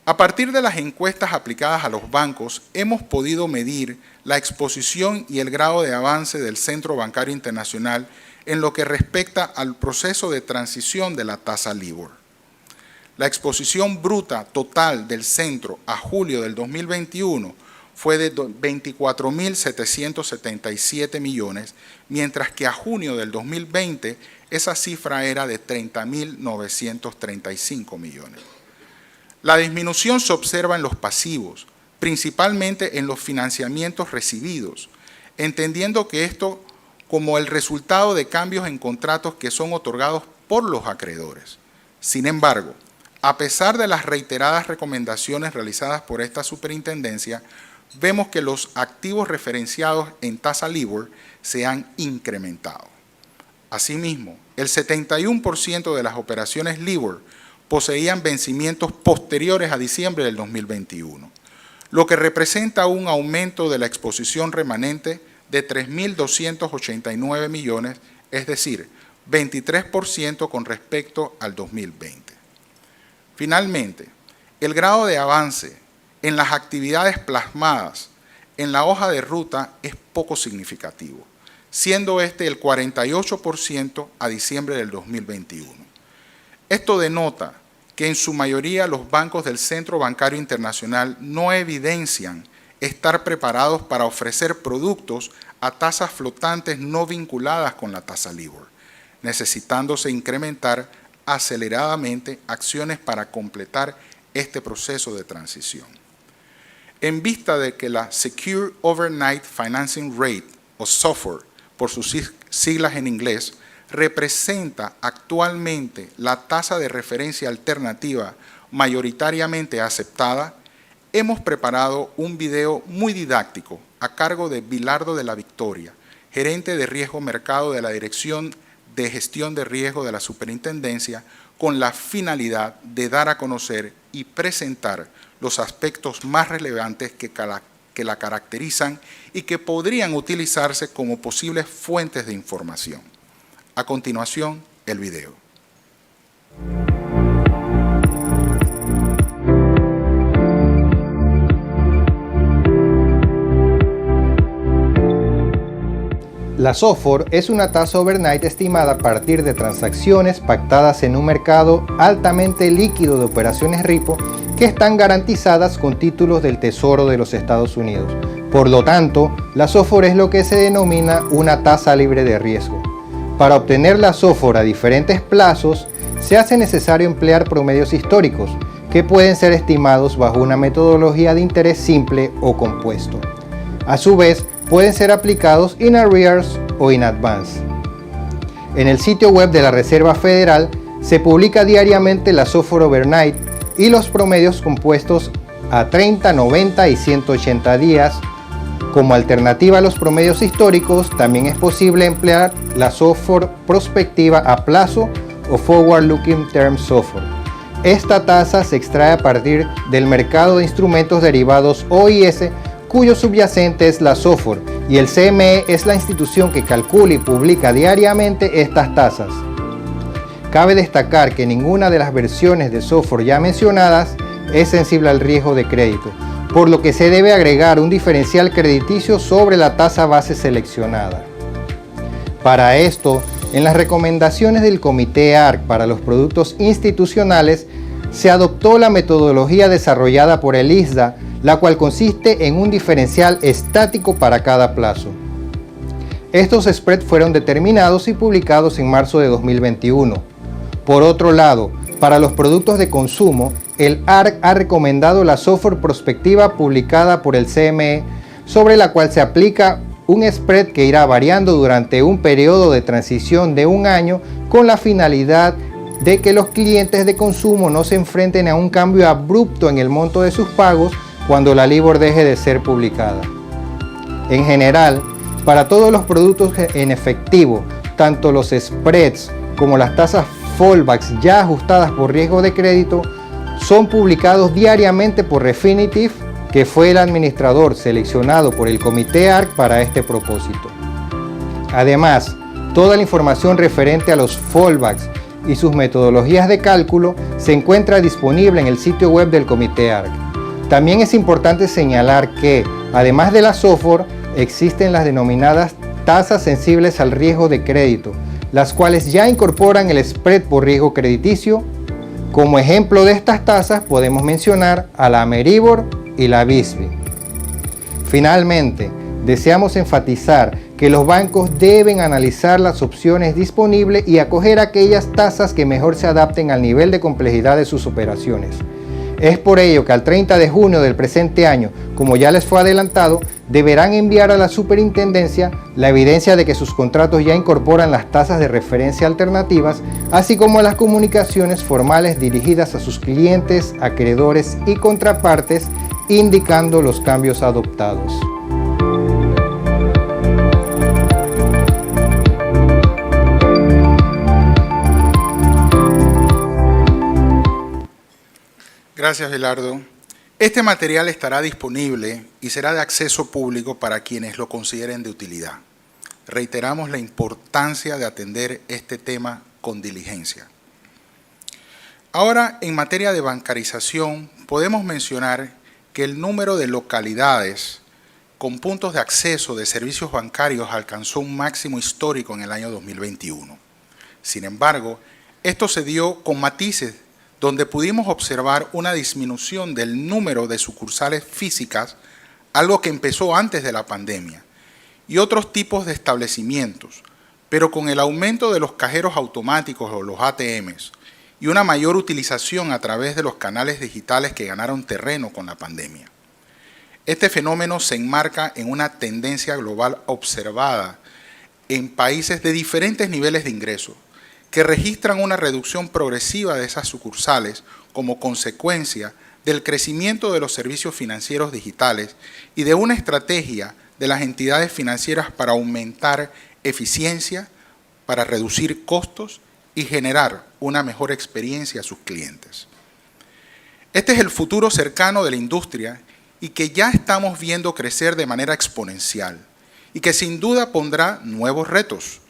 [SPEAKER 2] A partir de las encuestas aplicadas a los bancos, hemos podido medir la exposición y el grado de avance del Centro Bancario Internacional en lo que respecta al proceso de transición de la tasa LIBOR. La exposición bruta total del centro a julio del 2021 fue de 24.777 millones, mientras que a junio del 2020 esa cifra era de 30.935 millones. La disminución se observa en los pasivos, principalmente en los financiamientos recibidos, entendiendo que esto como el resultado de cambios en contratos que son otorgados por los acreedores. Sin embargo, a pesar de las reiteradas recomendaciones realizadas por esta superintendencia, vemos que los activos referenciados en tasa LIBOR se han incrementado. Asimismo, el 71% de las operaciones LIBOR poseían vencimientos posteriores a diciembre del 2021, lo que representa un aumento de la exposición remanente de 3.289 millones, es decir, 23% con respecto al 2020. Finalmente, el grado de avance en las actividades plasmadas en la hoja de ruta es poco significativo, siendo este el 48% a diciembre del 2021. Esto denota que en su mayoría los bancos del Centro Bancario Internacional no evidencian estar preparados para ofrecer productos a tasas flotantes no vinculadas con la tasa LIBOR, necesitándose incrementar aceleradamente acciones para completar este proceso de transición. En vista de que la Secure Overnight Financing Rate, o SOFR, por sus siglas en inglés, representa actualmente la tasa de referencia alternativa mayoritariamente aceptada, hemos preparado un video muy didáctico a cargo de Bilardo de la Victoria, gerente de riesgo mercado de la Dirección de Gestión de Riesgo de la Superintendencia, con la finalidad de dar a conocer y presentar los aspectos más relevantes que la caracterizan y que podrían utilizarse como posibles fuentes de información. A continuación, el video.
[SPEAKER 3] La SOFR es una tasa overnight estimada a partir de transacciones pactadas en un mercado altamente líquido de operaciones repo que están garantizadas con títulos del Tesoro de los Estados Unidos. Por lo tanto, la SOFR es lo que se denomina una tasa libre de riesgo. Para obtener la SOFR a diferentes plazos, se hace necesario emplear promedios históricos, que pueden ser estimados bajo una metodología de interés simple o compuesto. A su vez, pueden ser aplicados in arrears o in advance. En el sitio web de la Reserva Federal se publica diariamente la SOFR overnight y los promedios compuestos a 30, 90 y 180 días. Como alternativa a los promedios históricos, también es posible emplear la SOFR prospectiva a plazo o Forward Looking Term SOFR. Esta tasa se extrae a partir del mercado de instrumentos derivados OIS, cuyo subyacente es la SOFR, y el CME es la institución que calcula y publica diariamente estas tasas. Cabe destacar que ninguna de las versiones de SOFR ya mencionadas es sensible al riesgo de crédito, por lo que se debe agregar un diferencial crediticio sobre la tasa base seleccionada. Para esto, en las recomendaciones del Comité ARC para los productos institucionales, se adoptó la metodología desarrollada por el ISDA, la cual consiste en un diferencial estático para cada plazo. Estos spreads fueron determinados y publicados en marzo de 2021. Por otro lado, para los productos de consumo, el ARC ha recomendado la SOFR prospectiva publicada por el CME, sobre la cual se aplica un spread que irá variando durante un periodo de transición de un año con la finalidad de que los clientes de consumo no se enfrenten a un cambio abrupto en el monto de sus pagos cuando la LIBOR deje de ser publicada. En general, para todos los productos en efectivo, tanto los spreads como las tasas fallbacks ya ajustadas por riesgo de crédito son publicados diariamente por Refinitiv, que fue el administrador seleccionado por el Comité ARC para este propósito. Además, toda la información referente a los fallbacks y sus metodologías de cálculo se encuentra disponible en el sitio web del Comité ARC. También es importante señalar que, además de la SOFR, existen las denominadas tasas sensibles al riesgo de crédito, las cuales ya incorporan el spread por riesgo crediticio. Como ejemplo de estas tasas podemos mencionar a la Ameribor y la BISBY. Finalmente, deseamos enfatizar que los bancos deben analizar las opciones disponibles y acoger aquellas tasas que mejor se adapten al nivel de complejidad de sus operaciones. Es por ello que al 30 de junio del presente año, como ya les fue adelantado, deberán enviar a la superintendencia la evidencia de que sus contratos ya incorporan las tasas de referencia alternativas, así como las comunicaciones formales dirigidas a sus clientes, acreedores y contrapartes, indicando los cambios adoptados.
[SPEAKER 2] Gracias, Bilardo. Este material estará disponible y será de acceso público para quienes lo consideren de utilidad. Reiteramos la importancia de atender este tema con diligencia. Ahora, en materia de bancarización, podemos mencionar que el número de localidades con puntos de acceso de servicios bancarios alcanzó un máximo histórico en el año 2021. Sin embargo, esto se dio con matices, donde pudimos observar una disminución del número de sucursales físicas, algo que empezó antes de la pandemia, y otros tipos de establecimientos, pero con el aumento de los cajeros automáticos o los ATMs y una mayor utilización a través de los canales digitales que ganaron terreno con la pandemia. Este fenómeno se enmarca en una tendencia global observada en países de diferentes niveles de ingresos, que registran una reducción progresiva de esas sucursales como consecuencia del crecimiento de los servicios financieros digitales y de una estrategia de las entidades financieras para aumentar eficiencia, para reducir costos y generar una mejor experiencia a sus clientes. Este es el futuro cercano de la industria y que ya estamos viendo crecer de manera exponencial y que sin duda pondrá nuevos retos.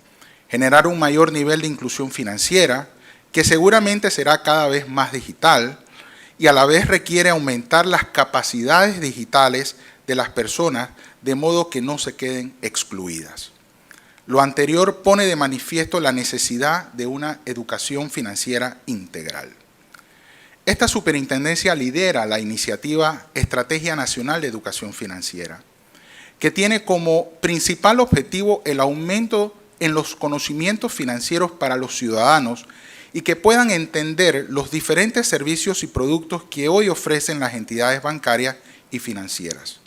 [SPEAKER 2] Generar un mayor nivel de inclusión financiera, que seguramente será cada vez más digital y a la vez requiere aumentar las capacidades digitales de las personas de modo que no se queden excluidas. Lo anterior pone de manifiesto la necesidad de una educación financiera integral. Esta superintendencia lidera la iniciativa Estrategia Nacional de Educación Financiera, que tiene como principal objetivo el aumento en los conocimientos financieros para los ciudadanos y que puedan entender los diferentes servicios y productos que hoy ofrecen las entidades bancarias y financieras.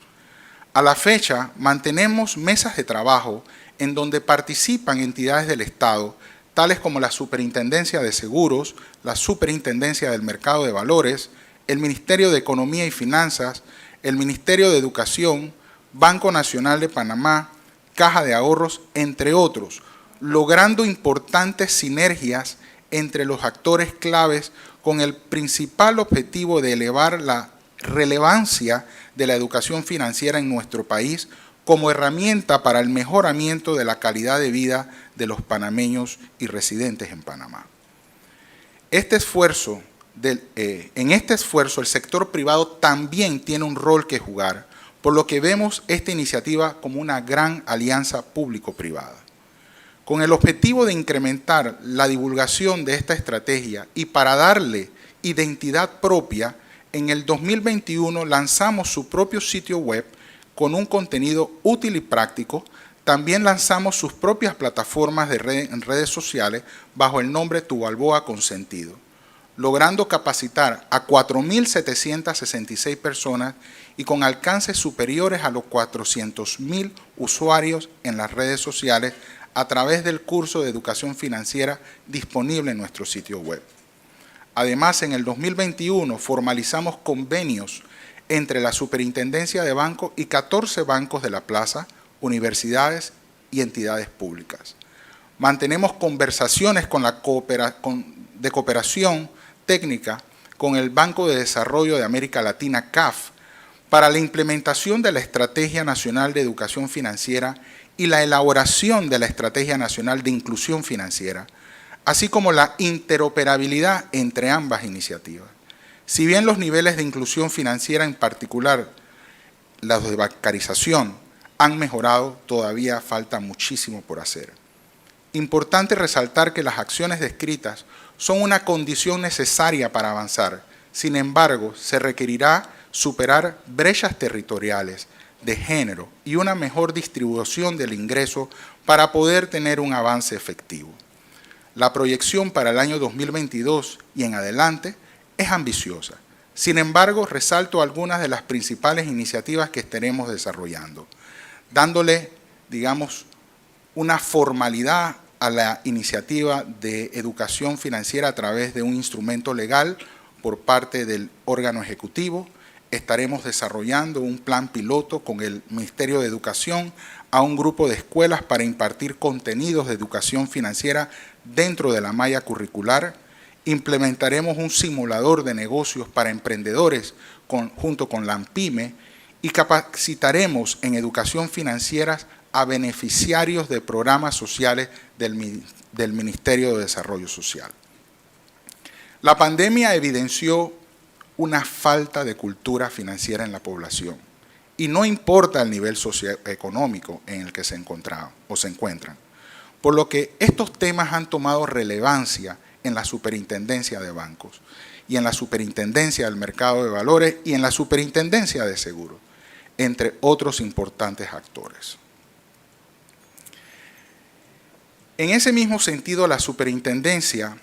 [SPEAKER 2] A la fecha, mantenemos mesas de trabajo en donde participan entidades del Estado, tales como la Superintendencia de Seguros, la Superintendencia del Mercado de Valores, el Ministerio de Economía y Finanzas, el Ministerio de Educación, Banco Nacional de Panamá, Caja de Ahorros, entre otros, logrando importantes sinergias entre los actores claves con el principal objetivo de elevar la relevancia de la educación financiera en nuestro país como herramienta para el mejoramiento de la calidad de vida de los panameños y residentes en Panamá. En este esfuerzo, el sector privado también tiene un rol que jugar, por lo que vemos esta iniciativa como una gran alianza público-privada. Con el objetivo de incrementar la divulgación de esta estrategia y para darle identidad propia, en el 2021 lanzamos su propio sitio web con un contenido útil y práctico. También lanzamos sus propias plataformas en redes sociales bajo el nombre Tu Balboa Consentido, logrando capacitar a 4.766 personas y con alcances superiores a los 400.000 usuarios en las redes sociales a través del curso de educación financiera disponible en nuestro sitio web. Además, en el 2021 formalizamos convenios entre la Superintendencia de Bancos y 14 bancos de la plaza, universidades y entidades públicas. Mantenemos conversaciones de cooperación técnica con el Banco de Desarrollo de América Latina, CAF, para la implementación de la Estrategia Nacional de Educación Financiera y la elaboración de la Estrategia Nacional de Inclusión Financiera, así como la interoperabilidad entre ambas iniciativas. Si bien los niveles de inclusión financiera, en particular los de bancarización, han mejorado, todavía falta muchísimo por hacer. Importante resaltar que las acciones descritas son una condición necesaria para avanzar. Sin embargo, se requerirá superar brechas territoriales, de género y una mejor distribución del ingreso para poder tener un avance efectivo. La proyección para el año 2022 y en adelante es ambiciosa. Sin embargo, resalto algunas de las principales iniciativas que estaremos desarrollando, dándole, digamos, una formalidad a la iniciativa de educación financiera a través de un instrumento legal por parte del órgano ejecutivo. Estaremos desarrollando un plan piloto con el Ministerio de Educación a un grupo de escuelas para impartir contenidos de educación financiera dentro de la malla curricular. Implementaremos un simulador de negocios para emprendedores junto con la AMPIME y capacitaremos en educación financiera a beneficiarios de programas sociales del Ministerio de Desarrollo Social. La pandemia evidenció una falta de cultura financiera en la población y no importa el nivel socioeconómico en el que se encontraban o se encuentran, por lo que estos temas han tomado relevancia en la Superintendencia de Bancos y en la Superintendencia del Mercado de Valores y en la Superintendencia de Seguros, entre otros importantes actores. En ese mismo sentido, la Superintendencia,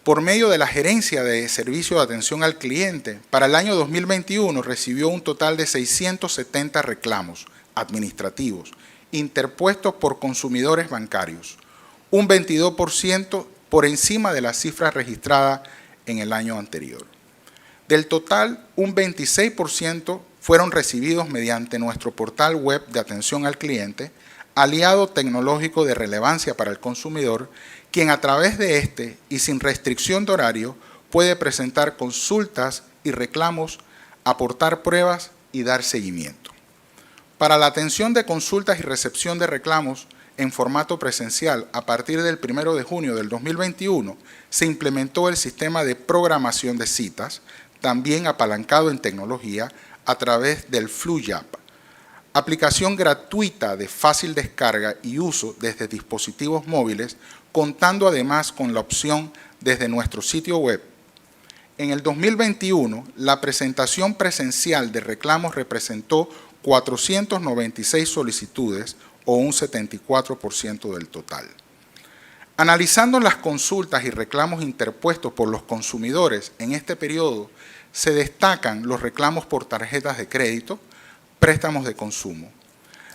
[SPEAKER 2] por medio de la Gerencia de Servicio de Atención al Cliente, para el año 2021 recibió un total de 670 reclamos administrativos interpuestos por consumidores bancarios, un 22% por encima de la cifra registrada en el año anterior. Del total, un 26% fueron recibidos mediante nuestro portal web de atención al cliente, aliado tecnológico de relevancia para el consumidor, quien a través de este y sin restricción de horario puede presentar consultas y reclamos, aportar pruebas y dar seguimiento. Para la atención de consultas y recepción de reclamos en formato presencial, a partir del 1 de junio del 2021, se implementó el sistema de programación de citas, también apalancado en tecnología, a través del FluYap, aplicación gratuita de fácil descarga y uso desde dispositivos móviles, contando además con la opción desde nuestro sitio web. En el 2021, la presentación presencial de reclamos representó 496 solicitudes o un 74% del total. Analizando las consultas y reclamos interpuestos por los consumidores en este periodo, se destacan los reclamos por tarjetas de crédito, préstamos de consumo.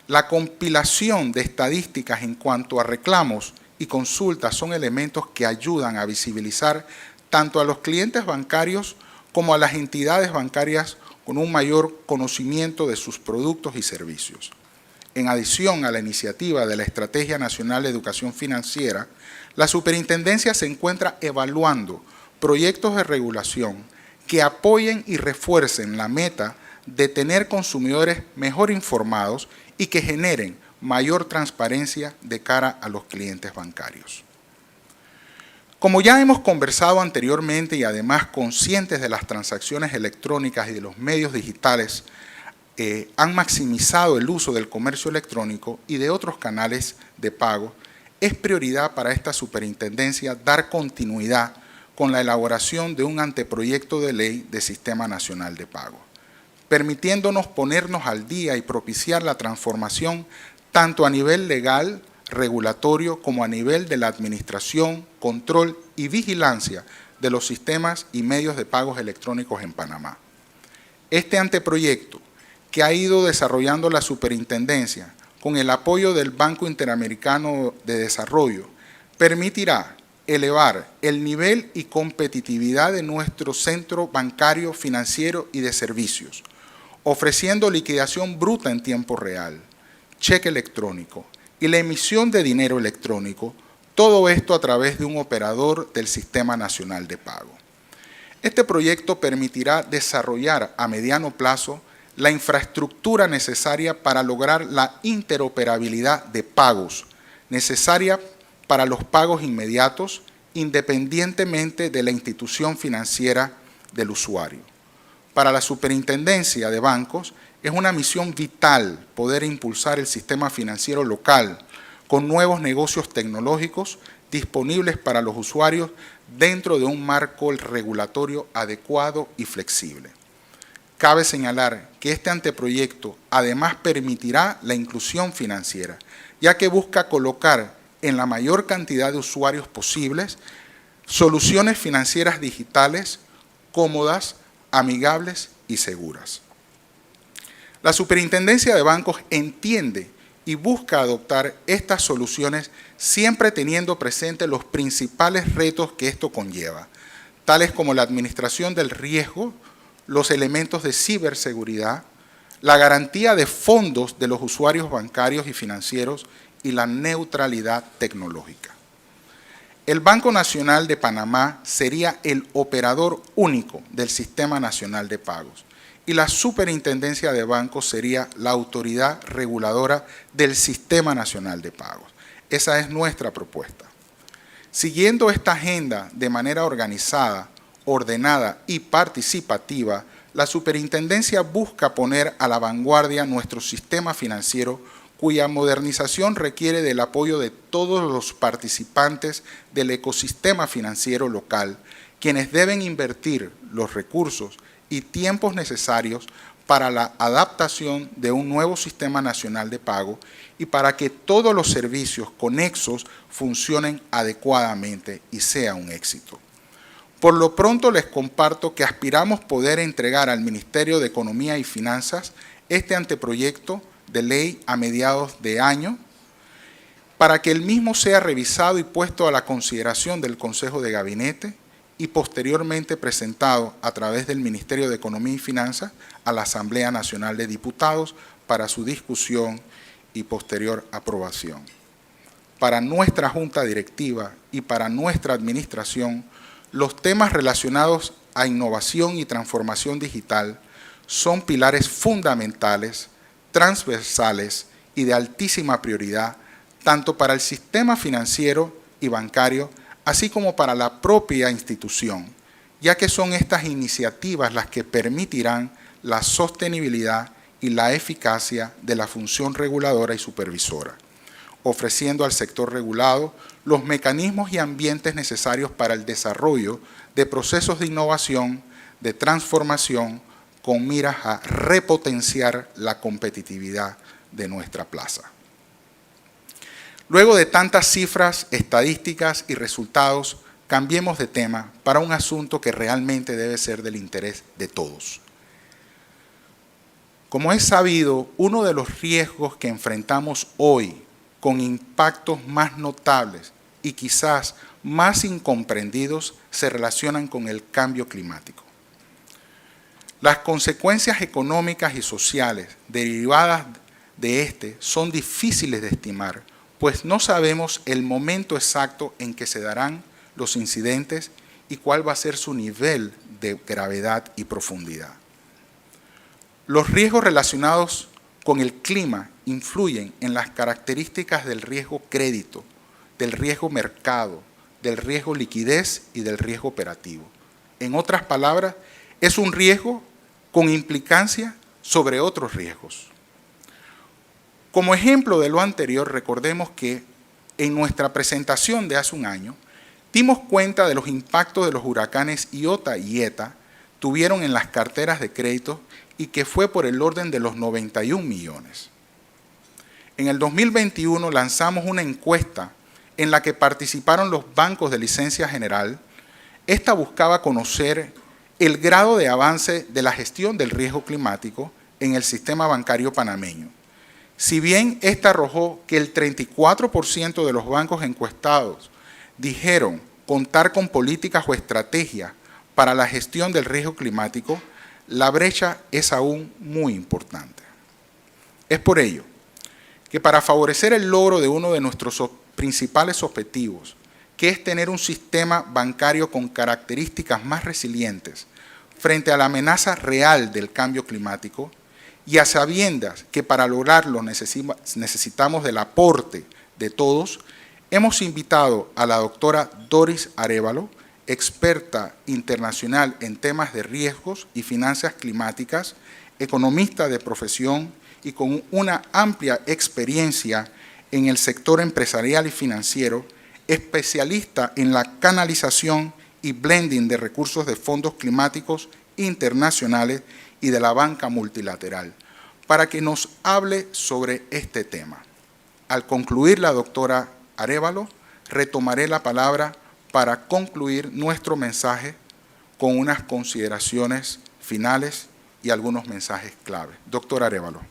[SPEAKER 2] La compilación de estadísticas en cuanto a reclamos y consultas son elementos que ayudan a visibilizar tanto a los clientes bancarios como a las entidades bancarias con un mayor conocimiento de sus productos y servicios. En adición a la iniciativa de la Estrategia Nacional de Educación Financiera, la Superintendencia se encuentra evaluando proyectos de regulación que apoyen y refuercen la meta de tener consumidores mejor informados y que generen mayor transparencia de cara a los clientes bancarios. Como ya hemos conversado anteriormente y además conscientes de las transacciones electrónicas y de los medios digitales, han maximizado el uso del comercio electrónico y de otros canales de pago, es prioridad para esta superintendencia dar continuidad con la elaboración de un anteproyecto de ley de Sistema Nacional de Pago, permitiéndonos ponernos al día y propiciar la transformación tanto a nivel legal, regulatorio, como a nivel de la administración, control y vigilancia de los sistemas y medios de pagos electrónicos en Panamá. Este anteproyecto, que ha ido desarrollando la superintendencia con el apoyo del Banco Interamericano de Desarrollo, permitirá elevar el nivel y competitividad de nuestro centro bancario, financiero y de servicios, ofreciendo liquidación bruta en tiempo real, cheque electrónico y la emisión de dinero electrónico, todo esto a través de un operador del Sistema Nacional de Pago. Este proyecto permitirá desarrollar a mediano plazo la infraestructura necesaria para lograr la interoperabilidad de pagos, necesaria para los pagos inmediatos, independientemente de la institución financiera del usuario. Para la Superintendencia de Bancos es una misión vital poder impulsar el sistema financiero local con nuevos negocios tecnológicos disponibles para los usuarios dentro de un marco regulatorio adecuado y flexible. Cabe señalar que este anteproyecto además permitirá la inclusión financiera, ya que busca colocar en la mayor cantidad de usuarios posibles soluciones financieras digitales, cómodas, amigables y seguras. La Superintendencia de Bancos entiende y busca adoptar estas soluciones siempre teniendo presente los principales retos que esto conlleva, tales como la administración del riesgo, los elementos de ciberseguridad, la garantía de fondos de los usuarios bancarios y financieros y la neutralidad tecnológica. El Banco Nacional de Panamá sería el operador único del Sistema Nacional de Pagos y la Superintendencia de Bancos sería la autoridad reguladora del Sistema Nacional de Pagos. Esa es nuestra propuesta. Siguiendo esta agenda de manera organizada, ordenada y participativa, la Superintendencia busca poner a la vanguardia nuestro sistema financiero, cuya modernización requiere del apoyo de todos los participantes del ecosistema financiero local, quienes deben invertir los recursos y tiempos necesarios para la adaptación de un nuevo sistema nacional de pago y para que todos los servicios conexos funcionen adecuadamente y sea un éxito. Por lo pronto les comparto que aspiramos poder entregar al Ministerio de Economía y Finanzas este anteproyecto de ley a mediados de año para que el mismo sea revisado y puesto a la consideración del Consejo de Gabinete y posteriormente presentado a través del Ministerio de Economía y Finanzas a la Asamblea Nacional de Diputados para su discusión y posterior aprobación. Para nuestra Junta Directiva y para nuestra Administración, los temas relacionados a innovación y transformación digital son pilares fundamentales, transversales y de altísima prioridad, tanto para el sistema financiero y bancario, así como para la propia institución, ya que son estas iniciativas las que permitirán la sostenibilidad y la eficacia de la función reguladora y supervisora. ofreciendo al sector regulado los mecanismos y ambientes necesarios para el desarrollo de procesos de innovación, de transformación, con miras a repotenciar la competitividad de nuestra plaza. Luego de tantas cifras, estadísticas y resultados, cambiemos de tema para un asunto que realmente debe ser del interés de todos. Como es sabido, uno de los riesgos que enfrentamos hoy, con impactos más notables y quizás más incomprendidos, se relacionan con el cambio climático. Las consecuencias económicas y sociales derivadas de este son difíciles de estimar, pues no sabemos el momento exacto en que se darán los incidentes y cuál va a ser su nivel de gravedad y profundidad. Los riesgos relacionados con el clima influyen en las características del riesgo crédito, del riesgo mercado, del riesgo liquidez y del riesgo operativo. En otras palabras, es un riesgo con implicancia sobre otros riesgos. Como ejemplo de lo anterior, recordemos que en nuestra presentación de hace un año, dimos cuenta de los impactos de los huracanes Iota y Eta tuvieron en las carteras de crédito y que fue por el orden de los 91 millones. En el 2021 lanzamos una encuesta en la que participaron los bancos de licencia general. Esta buscaba conocer el grado de avance de la gestión del riesgo climático en el sistema bancario panameño. Si bien esta arrojó que el 34% de los bancos encuestados dijeron contar con políticas o estrategias para la gestión del riesgo climático, la brecha es aún muy importante. Es por ello que para favorecer el logro de uno de nuestros principales objetivos, que es tener un sistema bancario con características más resilientes frente a la amenaza real del cambio climático, y a sabiendas que para lograrlo necesitamos del aporte de todos, hemos invitado a la doctora Doris Arévalo, experta internacional en temas de riesgos y finanzas climáticas, economista de profesión y con una amplia experiencia en el sector empresarial y financiero, especialista en la canalización y blending de recursos de fondos climáticos internacionales y de la banca multilateral, para que nos hable sobre este tema. Al concluir la doctora Arévalo, retomaré la palabra para concluir nuestro mensaje con unas consideraciones finales y algunos mensajes clave. Doctora Arévalo.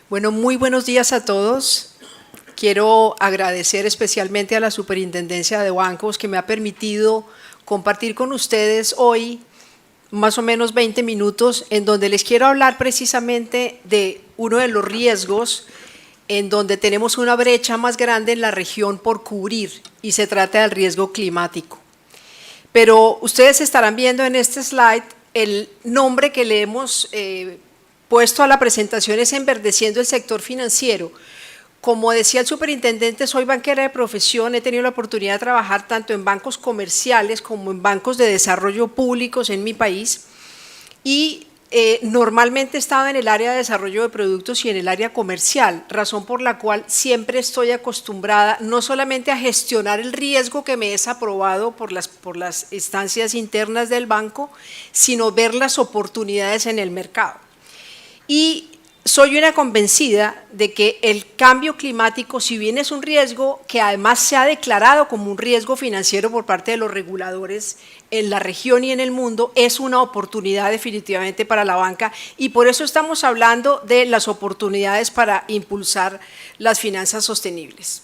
[SPEAKER 4] Bueno, muy buenos días a todos. Quiero agradecer especialmente a la Superintendencia de Bancos que me ha permitido compartir con ustedes hoy más o menos 20 minutos en donde les quiero hablar precisamente de uno de los riesgos en donde tenemos una brecha más grande en la región por cubrir y se trata del riesgo climático. Pero ustedes estarán viendo en este slide el nombre que le hemos puesto a la presentación es Enverdeciendo el sector financiero. Como decía el superintendente, soy banquera de profesión, he tenido la oportunidad de trabajar tanto en bancos comerciales como en bancos de desarrollo públicos en mi país y normalmente he estado en el área de desarrollo de productos y en el área comercial, razón por la cual siempre estoy acostumbrada no solamente a gestionar el riesgo que me es aprobado por las instancias internas del banco, sino ver las oportunidades en el mercado. Y soy una convencida de que el cambio climático, si bien es un riesgo que además se ha declarado como un riesgo financiero por parte de los reguladores en la región y en el mundo, es una oportunidad definitivamente para la banca y por eso estamos hablando de las oportunidades para impulsar las finanzas sostenibles.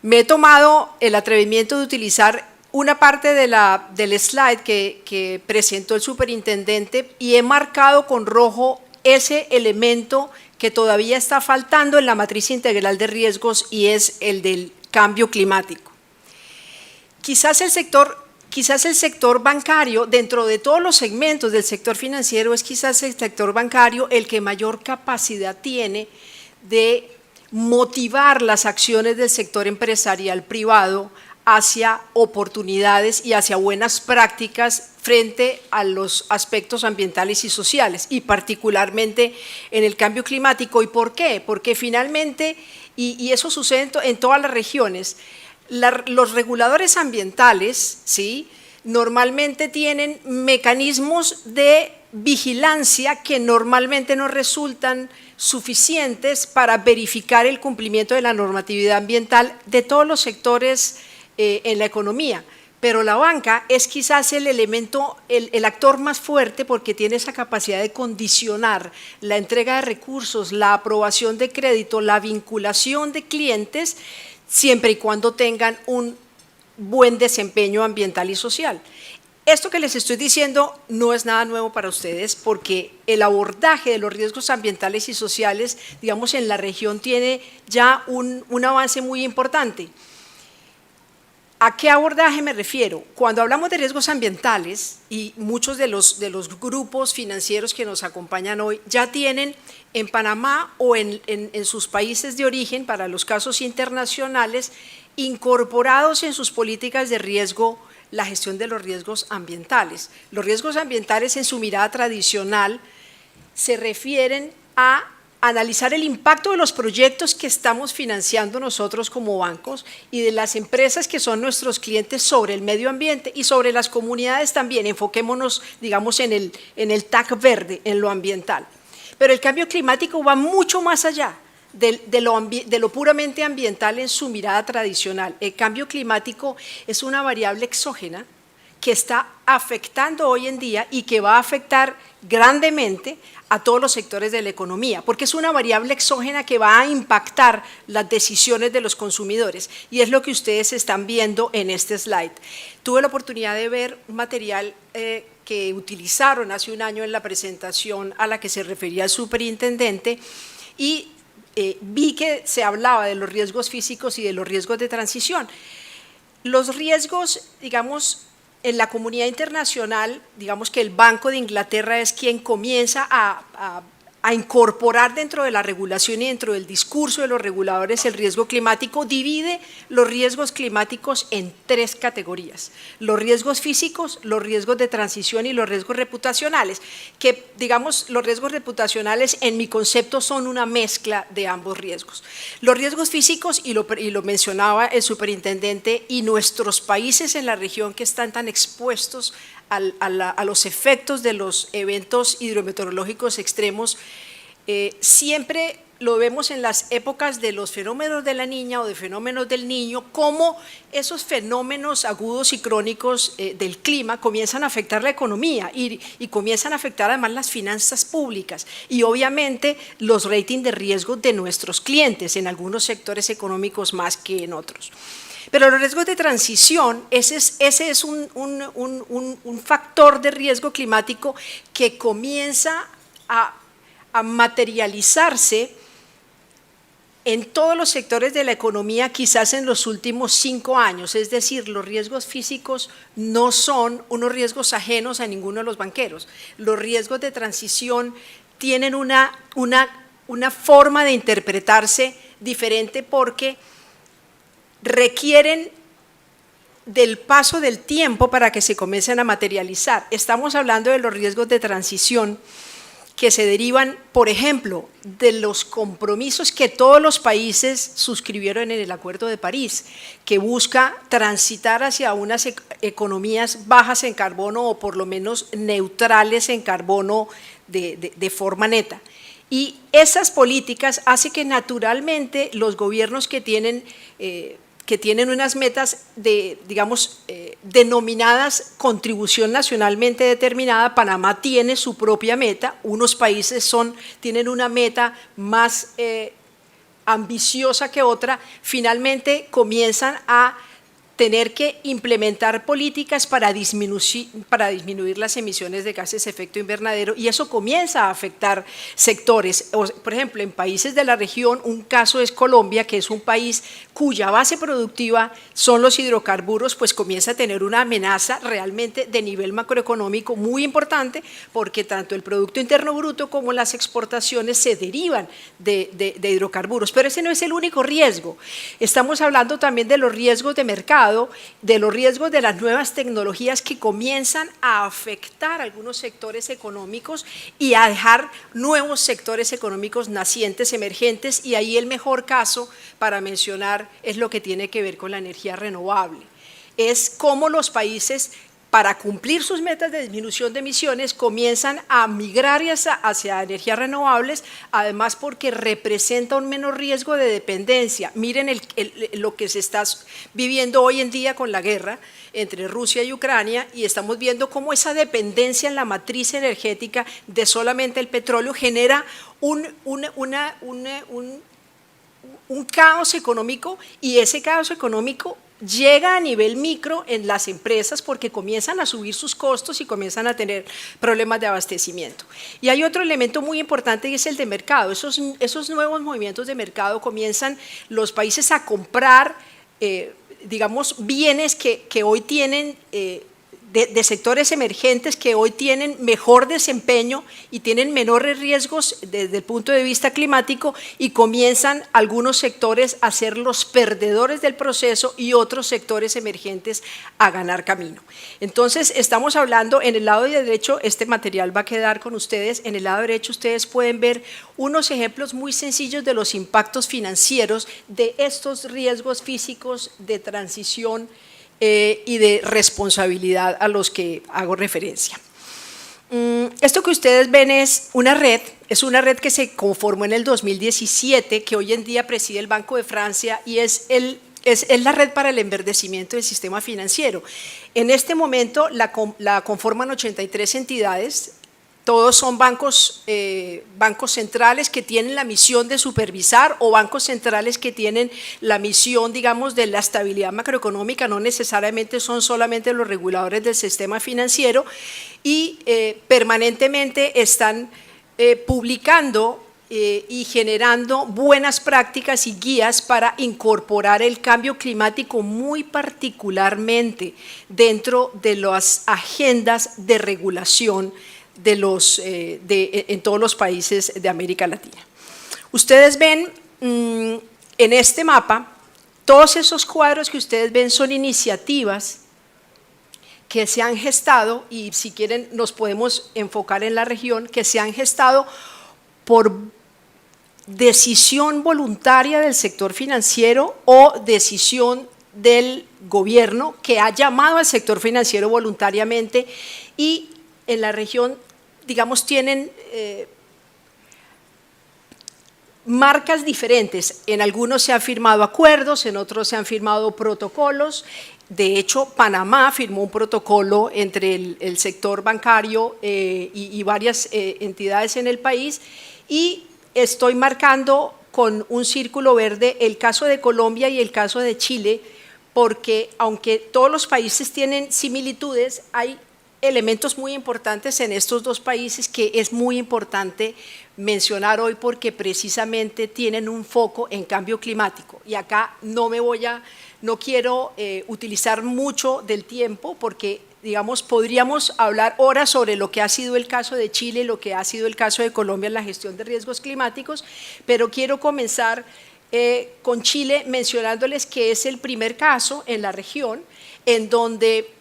[SPEAKER 4] Me he tomado el atrevimiento de utilizar una parte del slide que presentó el superintendente y he marcado con rojo ese elemento que todavía está faltando en la matriz integral de riesgos y es el del cambio climático. Quizás el sector bancario, dentro de todos los segmentos del sector financiero, es quizás el sector bancario el que mayor capacidad tiene de motivar las acciones del sector empresarial privado hacia oportunidades y hacia buenas prácticas frente a los aspectos ambientales y sociales, y particularmente en el cambio climático. ¿Y por qué? Porque finalmente, y eso sucede en todas las regiones, los reguladores ambientales, ¿sí?, normalmente tienen mecanismos de vigilancia que normalmente no resultan suficientes para verificar el cumplimiento de la normatividad ambiental de todos los sectores en la economía. Pero la banca es quizás el elemento, el actor más fuerte, porque tiene esa capacidad de condicionar la entrega de recursos, la aprobación de crédito, la vinculación de clientes, siempre y cuando tengan un buen desempeño ambiental y social. Esto que les estoy diciendo no es nada nuevo para ustedes, porque el abordaje de los riesgos ambientales y sociales, digamos, en la región tiene ya un avance muy importante. ¿A qué abordaje me refiero? Cuando hablamos de riesgos ambientales, y muchos de los grupos financieros que nos acompañan hoy ya tienen en Panamá o en sus países de origen, para los casos internacionales, incorporados en sus políticas de riesgo la gestión de los riesgos ambientales. Los riesgos ambientales, en su mirada tradicional, se refieren a analizar el impacto de los proyectos que estamos financiando nosotros como bancos y de las empresas que son nuestros clientes sobre el medio ambiente y sobre las comunidades también. Enfoquémonos, digamos, en el TAC verde, en lo ambiental. Pero el cambio climático va mucho más allá de lo puramente ambiental en su mirada tradicional. El cambio climático es una variable exógena que está afectando hoy en día y que va a afectar grandemente a todos los sectores de la economía, porque es una variable exógena que va a impactar las decisiones de los consumidores, y es lo que ustedes están viendo en este slide. Tuve la oportunidad de ver un material que utilizaron hace un año en la presentación a la que se refería el superintendente, y vi que se hablaba de los riesgos físicos y de los riesgos de transición. Los riesgos, digamos, en la comunidad internacional, digamos que el Banco de Inglaterra es quien comienza a incorporar dentro de la regulación y dentro del discurso de los reguladores el riesgo climático. Divide los riesgos climáticos en 3 categorías: los riesgos físicos, los riesgos de transición y los riesgos reputacionales, que, digamos, los riesgos reputacionales en mi concepto son una mezcla de ambos riesgos. Los riesgos físicos, y lo mencionaba el superintendente, y nuestros países en la región que están tan expuestos a los efectos de los eventos hidrometeorológicos extremos, siempre lo vemos en las épocas de los fenómenos de la niña o de fenómenos del niño, cómo esos fenómenos agudos y crónicos del clima comienzan a afectar la economía y comienzan a afectar además las finanzas públicas y obviamente los ratings de riesgo de nuestros clientes, en algunos sectores económicos más que en otros. Pero los riesgos de transición, ese es un factor de riesgo climático que comienza a materializarse en todos los sectores de la economía, quizás en los últimos 5 años. Es decir, los riesgos físicos no son unos riesgos ajenos a ninguno de los banqueros. Los riesgos de transición tienen una forma de interpretarse diferente, porque requieren del paso del tiempo para que se comiencen a materializar. Estamos hablando de los riesgos de transición que se derivan, por ejemplo, de los compromisos que todos los países suscribieron en el Acuerdo de París, que busca transitar hacia unas economías bajas en carbono o por lo menos neutrales en carbono de forma neta. Y esas políticas hacen que naturalmente los gobiernos que tienen unas metas denominadas contribución nacionalmente determinada. Panamá tiene su propia meta, unos países tienen una meta más ambiciosa que otra, finalmente comienzan a tener que implementar políticas para disminuir las emisiones de gases de efecto invernadero, y eso comienza a afectar sectores. Por ejemplo, en países de la región, un caso es Colombia, que es un país cuya base productiva son los hidrocarburos, pues comienza a tener una amenaza realmente de nivel macroeconómico muy importante, porque tanto el Producto Interno Bruto como las exportaciones se derivan de hidrocarburos. Pero ese no es el único riesgo. Estamos hablando también de los riesgos de mercado, de los riesgos de las nuevas tecnologías que comienzan a afectar algunos sectores económicos y a dejar nuevos sectores económicos nacientes, emergentes, y ahí el mejor caso para mencionar es lo que tiene que ver con la energía renovable. Es cómo los países, para cumplir sus metas de disminución de emisiones, comienzan a migrar hacia energías renovables, además porque representa un menor riesgo de dependencia. Miren lo que se está viviendo hoy en día con la guerra entre Rusia y Ucrania, y estamos viendo cómo esa dependencia en la matriz energética de solamente el petróleo genera un caos económico, y ese caos económico llega a nivel micro en las empresas porque comienzan a subir sus costos y comienzan a tener problemas de abastecimiento. Y hay otro elemento muy importante, y es el de mercado. Esos nuevos movimientos de mercado comienzan los países a comprar, digamos, bienes que hoy tienen de sectores emergentes que hoy tienen mejor desempeño y tienen menores riesgos desde el punto de vista climático, y comienzan algunos sectores a ser los perdedores del proceso y otros sectores emergentes a ganar camino. Entonces, estamos hablando en el lado derecho, este material va a quedar con ustedes, en el lado derecho ustedes pueden ver unos ejemplos muy sencillos de los impactos financieros de estos riesgos físicos de transición y de responsabilidad a los que hago referencia. Esto que ustedes ven es una red que se conformó en el 2017, que hoy en día preside el Banco de Francia, y es la red para el enverdecimiento del sistema financiero. En este momento la conforman 83 entidades. Todos son bancos centrales que tienen la misión de supervisar, o bancos centrales que tienen la misión, digamos, de la estabilidad macroeconómica. No necesariamente son solamente los reguladores del sistema financiero, y permanentemente están publicando y generando buenas prácticas y guías para incorporar el cambio climático muy particularmente dentro de las agendas de regulación en todos los países de América Latina. Ustedes ven en este mapa, todos esos cuadros que ustedes ven son iniciativas que se han gestado, y si quieren nos podemos enfocar en la región, que se han gestado por decisión voluntaria del sector financiero o decisión del gobierno, que ha llamado al sector financiero voluntariamente, y en la región, digamos, tienen marcas diferentes. En algunos se han firmado acuerdos, en otros se han firmado protocolos. De hecho, Panamá firmó un protocolo entre el sector bancario y varias entidades en el país, y estoy marcando con un círculo verde el caso de Colombia y el caso de Chile, porque aunque todos los países tienen similitudes, hay elementos muy importantes en estos dos países que es muy importante mencionar hoy, porque precisamente tienen un foco en cambio climático. Y acá no quiero utilizar mucho del tiempo, porque digamos podríamos hablar horas sobre lo que ha sido el caso de Chile, lo que ha sido el caso de Colombia en la gestión de riesgos climáticos, pero quiero comenzar con Chile mencionándoles que es el primer caso en la región en donde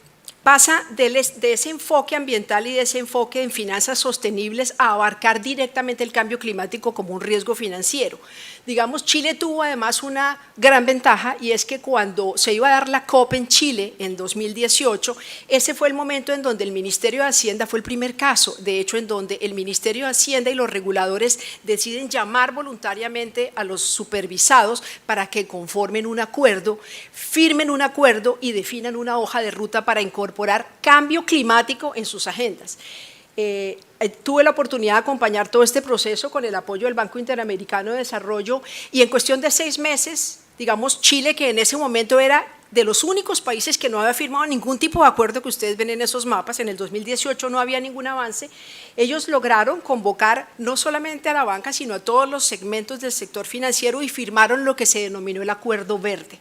[SPEAKER 4] pasa de ese enfoque ambiental y de ese enfoque en finanzas sostenibles a abarcar directamente el cambio climático como un riesgo financiero. Digamos, Chile tuvo además una gran ventaja, y es que cuando se iba a dar la COP en Chile en 2018, ese fue el momento en donde el Ministerio de Hacienda, fue el primer caso, de hecho, en donde el Ministerio de Hacienda y los reguladores deciden llamar voluntariamente a los supervisados para que conformen un acuerdo, firmen un acuerdo y definan una hoja de ruta para incorporar cambio climático en sus agendas. Tuve la oportunidad de acompañar todo este proceso con el apoyo del Banco Interamericano de Desarrollo, y en cuestión de 6 meses, digamos, Chile, que en ese momento era de los únicos países que no había firmado ningún tipo de acuerdo que ustedes ven en esos mapas. En el 2018 no había ningún avance. Ellos lograron convocar no solamente a la banca, sino a todos los segmentos del sector financiero y firmaron lo que se denominó el Acuerdo Verde.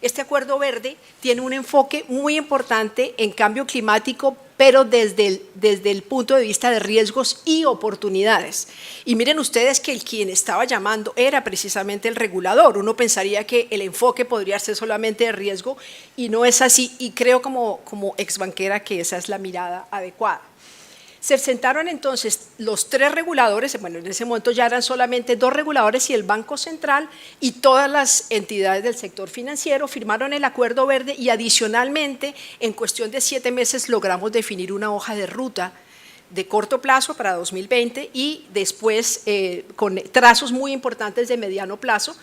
[SPEAKER 4] Este Acuerdo Verde tiene un enfoque muy importante en cambio climático, pero desde el punto de vista de riesgos y oportunidades. Y miren ustedes que quien estaba llamando era precisamente el regulador. Uno pensaría que el enfoque podría ser solamente de riesgo y no es así, y creo como exbanquera que esa es la mirada adecuada. Se sentaron entonces los 3 reguladores, bueno, en ese momento ya eran solamente 2 reguladores y el Banco Central, y todas las entidades del sector financiero firmaron el Acuerdo Verde, y adicionalmente en cuestión de 7 meses logramos definir una hoja de ruta de corto plazo para 2020 y después con trazos muy importantes de mediano plazo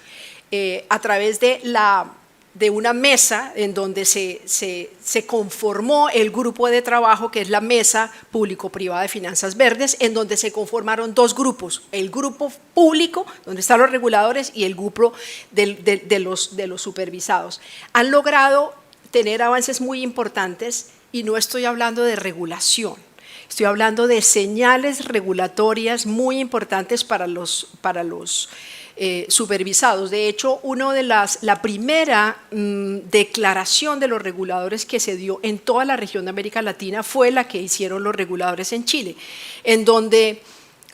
[SPEAKER 4] a través de una mesa en donde se conformó el grupo de trabajo, que es la Mesa Público-Privada de Finanzas Verdes, en donde se conformaron 2 grupos, el grupo público, donde están los reguladores, y el grupo de los supervisados. Han logrado tener avances muy importantes, y no estoy hablando de regulación, estoy hablando de señales regulatorias muy importantes para los supervisados. De hecho, la primera declaración de los reguladores que se dio en toda la región de América Latina fue la que hicieron los reguladores en Chile, en donde,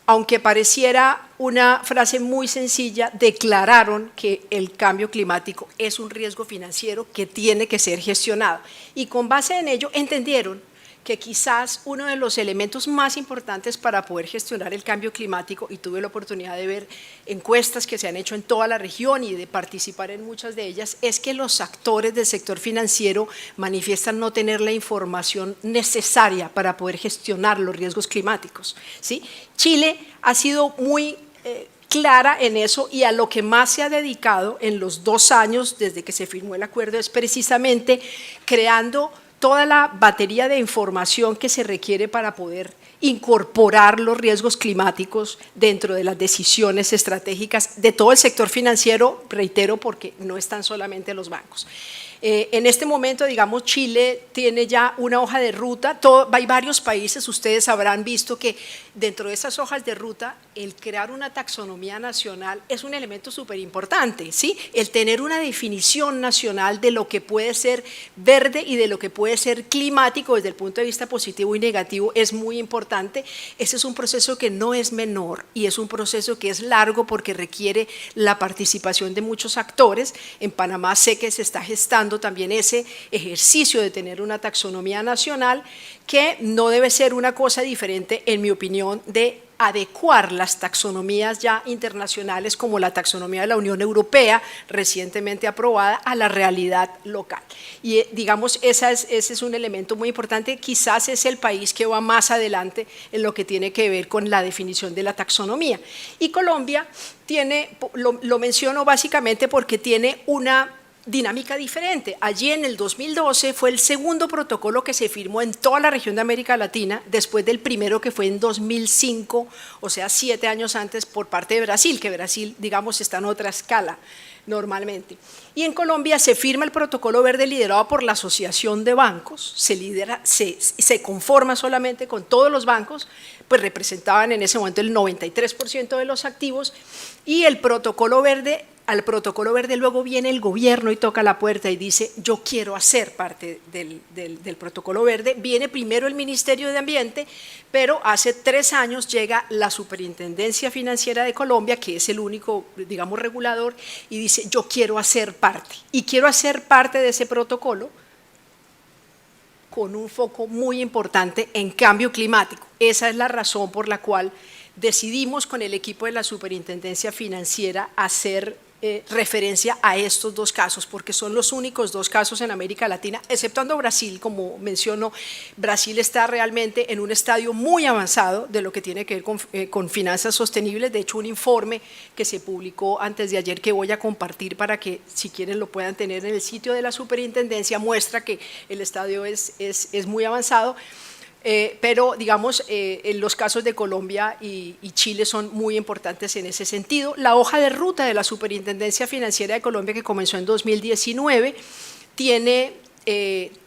[SPEAKER 4] aunque pareciera una frase muy sencilla, declararon que el cambio climático es un riesgo financiero que tiene que ser gestionado. Y con base en ello entendieron que quizás uno de los elementos más importantes para poder gestionar el cambio climático, y tuve la oportunidad de ver encuestas que se han hecho en toda la región y de participar en muchas de ellas, es que los actores del sector financiero manifiestan no tener la información necesaria para poder gestionar los riesgos climáticos, ¿sí? Chile ha sido muy clara en eso, y a lo que más se ha dedicado en los 2 años desde que se firmó el acuerdo es precisamente creando toda la batería de información que se requiere para poder incorporar los riesgos climáticos dentro de las decisiones estratégicas de todo el sector financiero, reitero, porque no están solamente los bancos. En este momento, digamos, Chile tiene ya una hoja de ruta, hay varios países, ustedes habrán visto que dentro de esas hojas de ruta, el crear una taxonomía nacional es un elemento súper importante, ¿sí? El tener una definición nacional de lo que puede ser verde y de lo que puede ser climático desde el punto de vista positivo y negativo es muy importante. Ese es un proceso que no es menor, y es un proceso que es largo porque requiere la participación de muchos actores. En Panamá sé que se está gestando también ese ejercicio de tener una taxonomía nacional, que no debe ser una cosa diferente, en mi opinión, de adecuar las taxonomías ya internacionales, como la taxonomía de la Unión Europea recientemente aprobada, a la realidad local. Y digamos, ese es un elemento muy importante. Quizás es el país que va más adelante en lo que tiene que ver con la definición de la taxonomía. Y Colombia tiene, lo menciono básicamente porque tiene una dinámica diferente. Allí en el 2012 fue el segundo protocolo que se firmó en toda la región de América Latina, después del primero que fue en 2005, o sea, 7 años antes, por parte de Brasil, que Brasil, digamos, está en otra escala normalmente. Y en Colombia se firma el protocolo verde liderado por la Asociación de Bancos, se conforma solamente con todos los bancos, pues representaban en ese momento el 93% de los activos, y el protocolo verde, al protocolo verde luego viene el gobierno y toca la puerta y dice: yo quiero hacer parte del protocolo verde. Viene primero el Ministerio de Ambiente, pero hace 3 años llega la Superintendencia Financiera de Colombia, que es el único, digamos, regulador, y dice: yo quiero hacer parte, y quiero hacer parte de ese protocolo con un foco muy importante en cambio climático. Esa es la razón por la cual decidimos con el equipo de la Superintendencia Financiera hacer referencia a estos 2 casos, porque son los únicos 2 casos en América Latina, exceptuando Brasil. Como menciono, Brasil está realmente en un estadio muy avanzado de lo que tiene que ver con finanzas sostenibles. De hecho, un informe que se publicó antes de ayer, que voy a compartir para que, si quieren, lo puedan tener en el sitio de la Superintendencia, muestra que el estadio es muy avanzado. Pero digamos, los casos de Colombia y Chile son muy importantes en ese sentido. La hoja de ruta de la Superintendencia Financiera de Colombia, que comenzó en 2019, tiene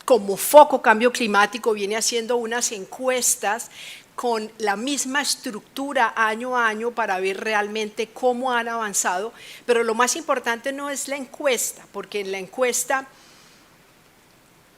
[SPEAKER 4] como foco cambio climático, viene haciendo unas encuestas con la misma estructura año a año para ver realmente cómo han avanzado, pero lo más importante no es la encuesta, porque en la encuesta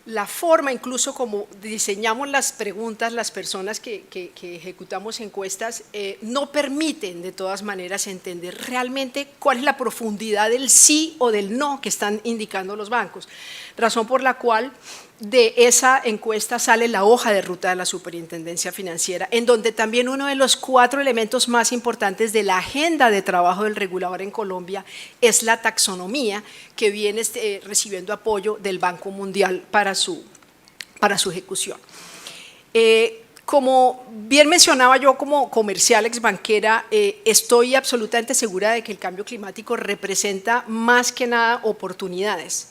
[SPEAKER 4] la forma, incluso como diseñamos las preguntas, las personas que ejecutamos encuestas, no permiten de todas maneras entender realmente cuál es la profundidad del sí o del no que están indicando los bancos. Razón por la cual de esa encuesta sale la hoja de ruta de la Superintendencia Financiera, en donde también uno de los 4 elementos más importantes de la agenda de trabajo del regulador en Colombia es la taxonomía, que viene recibiendo apoyo del Banco Mundial para su ejecución. Como bien mencionaba yo como comercial exbanquera, estoy absolutamente segura de que el cambio climático representa más que nada oportunidades.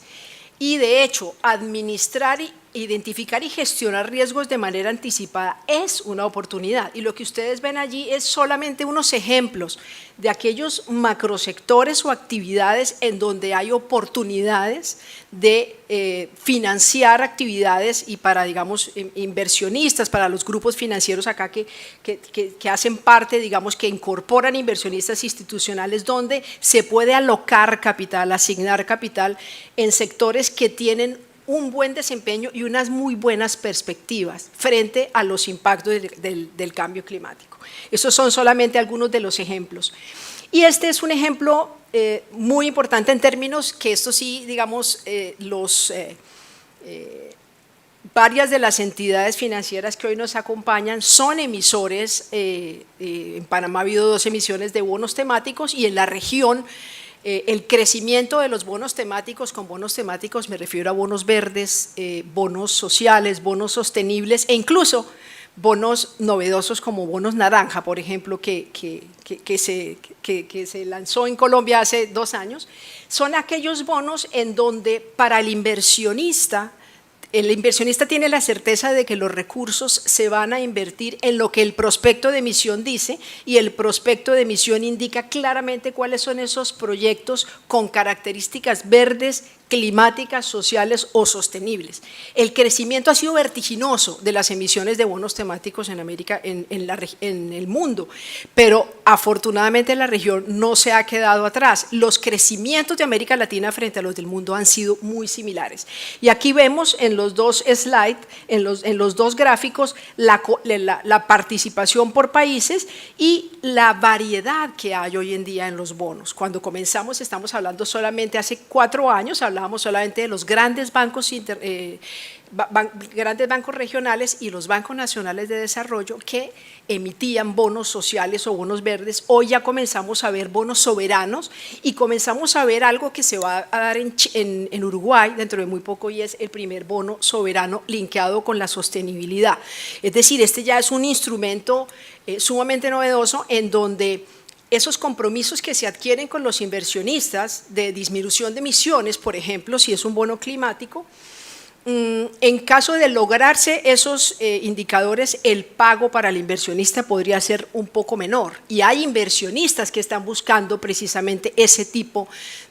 [SPEAKER 4] Y de hecho, administrar, identificar y gestionar riesgos de manera anticipada es una oportunidad. Y lo que ustedes ven allí es solamente unos ejemplos de aquellos macrosectores o actividades en donde hay oportunidades de financiar actividades y para, digamos, inversionistas, para los grupos financieros acá que hacen parte, digamos, que incorporan inversionistas institucionales donde se puede alocar capital, asignar capital en sectores que tienen un buen desempeño y unas muy buenas perspectivas frente a los impactos del cambio climático. Esos son solamente algunos de los ejemplos. Y este es un ejemplo muy importante en términos que esto sí, digamos, varias de las entidades financieras que hoy nos acompañan son emisores. En Panamá ha habido 2 emisiones de bonos temáticos y en la región el crecimiento de los bonos temáticos, con bonos temáticos me refiero a bonos verdes, bonos sociales, bonos sostenibles e incluso bonos novedosos como bonos naranja, por ejemplo, que se lanzó en Colombia hace 2 años, son aquellos bonos en donde para el inversionista tiene la certeza de que los recursos se van a invertir en lo que el prospecto de emisión dice, y el prospecto de emisión indica claramente cuáles son esos proyectos con características verdes, climáticas, sociales o sostenibles. El crecimiento ha sido vertiginoso de las emisiones de bonos temáticos en América, en el mundo, pero afortunadamente la región no se ha quedado atrás. Los crecimientos de América Latina frente a los del mundo han sido muy similares. Y aquí vemos en los 2 slides, en los 2 gráficos, la participación por países y la variedad que hay hoy en día en los bonos. Cuando comenzamos, estamos hablando solamente hace 4 años, hablábamos solamente de los grandes bancos, grandes bancos regionales y los bancos nacionales de desarrollo que emitían bonos sociales o bonos verdes. Hoy ya comenzamos a ver bonos soberanos y comenzamos a ver algo que se va a dar en Uruguay dentro de muy poco, y es el primer bono soberano linkeado con la sostenibilidad. Es decir, este ya es un instrumento sumamente novedoso en donde esos compromisos que se adquieren con los inversionistas de disminución de emisiones, por ejemplo, si es un bono climático, en caso de lograrse esos indicadores, el pago para el inversionista podría ser un poco menor. Y hay inversionistas que están buscando precisamente ese tipo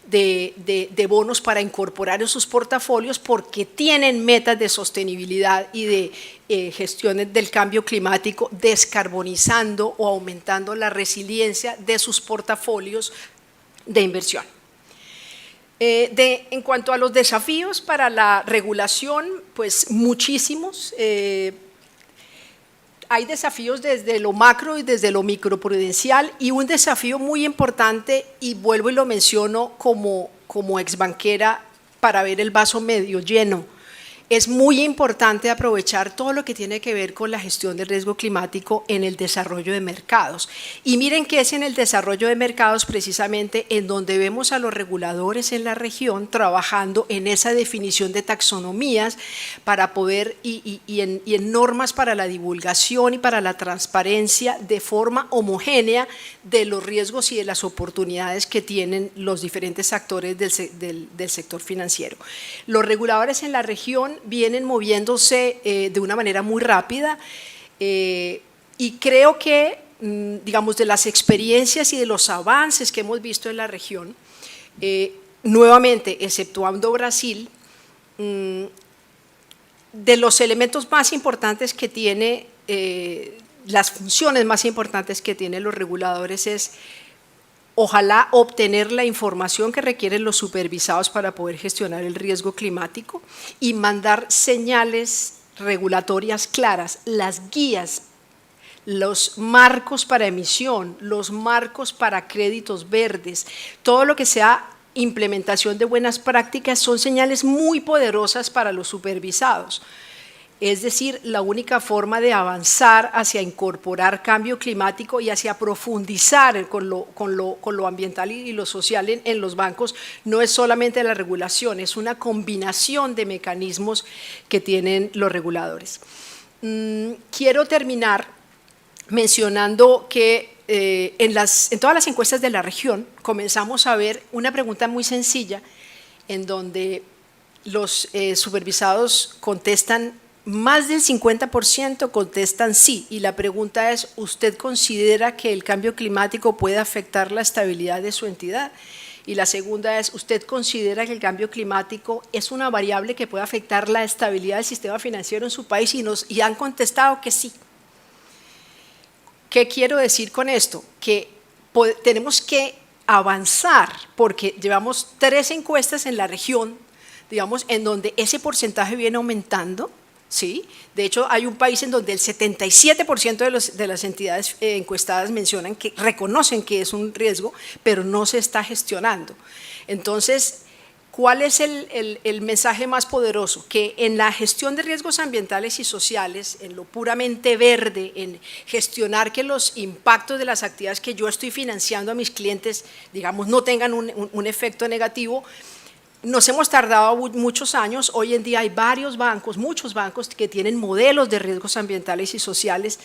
[SPEAKER 4] de bonos para incorporar en sus portafolios porque tienen metas de sostenibilidad y de gestiones del cambio climático, descarbonizando o aumentando la resiliencia de sus portafolios de inversión. En cuanto a los desafíos para la regulación, pues muchísimos. Hay desafíos desde lo macro y desde lo microprudencial, y un desafío muy importante, y vuelvo y lo menciono como exbanquera para ver el vaso medio lleno. Es muy importante aprovechar todo lo que tiene que ver con la gestión del riesgo climático en el desarrollo de mercados. Y miren que es en el desarrollo de mercados precisamente en donde vemos a los reguladores en la región trabajando en esa definición de taxonomías para poder y en normas para la divulgación y para la transparencia de forma homogénea de los riesgos y de las oportunidades que tienen los diferentes actores del sector financiero. Los reguladores en la región vienen moviéndose de una manera muy rápida y creo que, digamos, de las experiencias y de los avances que hemos visto en la región, nuevamente, exceptuando Brasil, de los elementos más importantes que tiene, las funciones más importantes que tienen los reguladores es, ojalá, obtener la información que requieren los supervisados para poder gestionar el riesgo climático y mandar señales regulatorias claras, las guías, los marcos para emisión, los marcos para créditos verdes, todo lo que sea implementación de buenas prácticas son señales muy poderosas para los supervisados. Es decir, la única forma de avanzar hacia incorporar cambio climático y hacia profundizar con lo ambiental y lo social en los bancos no es solamente la regulación, es una combinación de mecanismos que tienen los reguladores. Quiero terminar mencionando que en todas las encuestas de la región comenzamos a ver una pregunta muy sencilla en donde los supervisados contestan, más del 50% contestan sí, y la pregunta es, ¿usted considera que el cambio climático puede afectar la estabilidad de su entidad? Y la segunda es, ¿usted considera que el cambio climático es una variable que puede afectar la estabilidad del sistema financiero en su país? Y han contestado que sí. ¿Qué quiero decir con esto? Que tenemos que avanzar porque llevamos 3 encuestas en la región, digamos, en donde ese porcentaje viene aumentando, ¿sí? De hecho, hay un país en donde el 77% de las entidades encuestadas mencionan que reconocen que es un riesgo, pero no se está gestionando. Entonces, ¿cuál es el mensaje más poderoso? Que en la gestión de riesgos ambientales y sociales, en lo puramente verde, en gestionar que los impactos de las actividades que yo estoy financiando a mis clientes, digamos, no tengan un efecto negativo, nos hemos tardado muchos años. Hoy en día hay varios bancos, muchos bancos que tienen modelos de riesgos ambientales y sociales,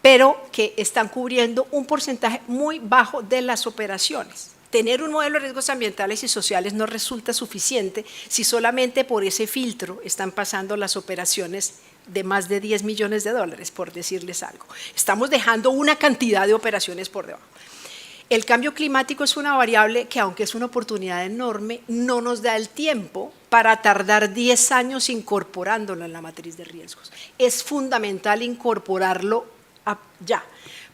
[SPEAKER 4] pero que están cubriendo un porcentaje muy bajo de las operaciones. Tener un modelo de riesgos ambientales y sociales no resulta suficiente si solamente por ese filtro están pasando las operaciones de más de 10 millones de dólares, por decirles algo. Estamos dejando una cantidad de operaciones por debajo. El cambio climático es una variable que, aunque es una oportunidad enorme, no nos da el tiempo para tardar 10 años incorporándolo en la matriz de riesgos. Es fundamental incorporarlo ya,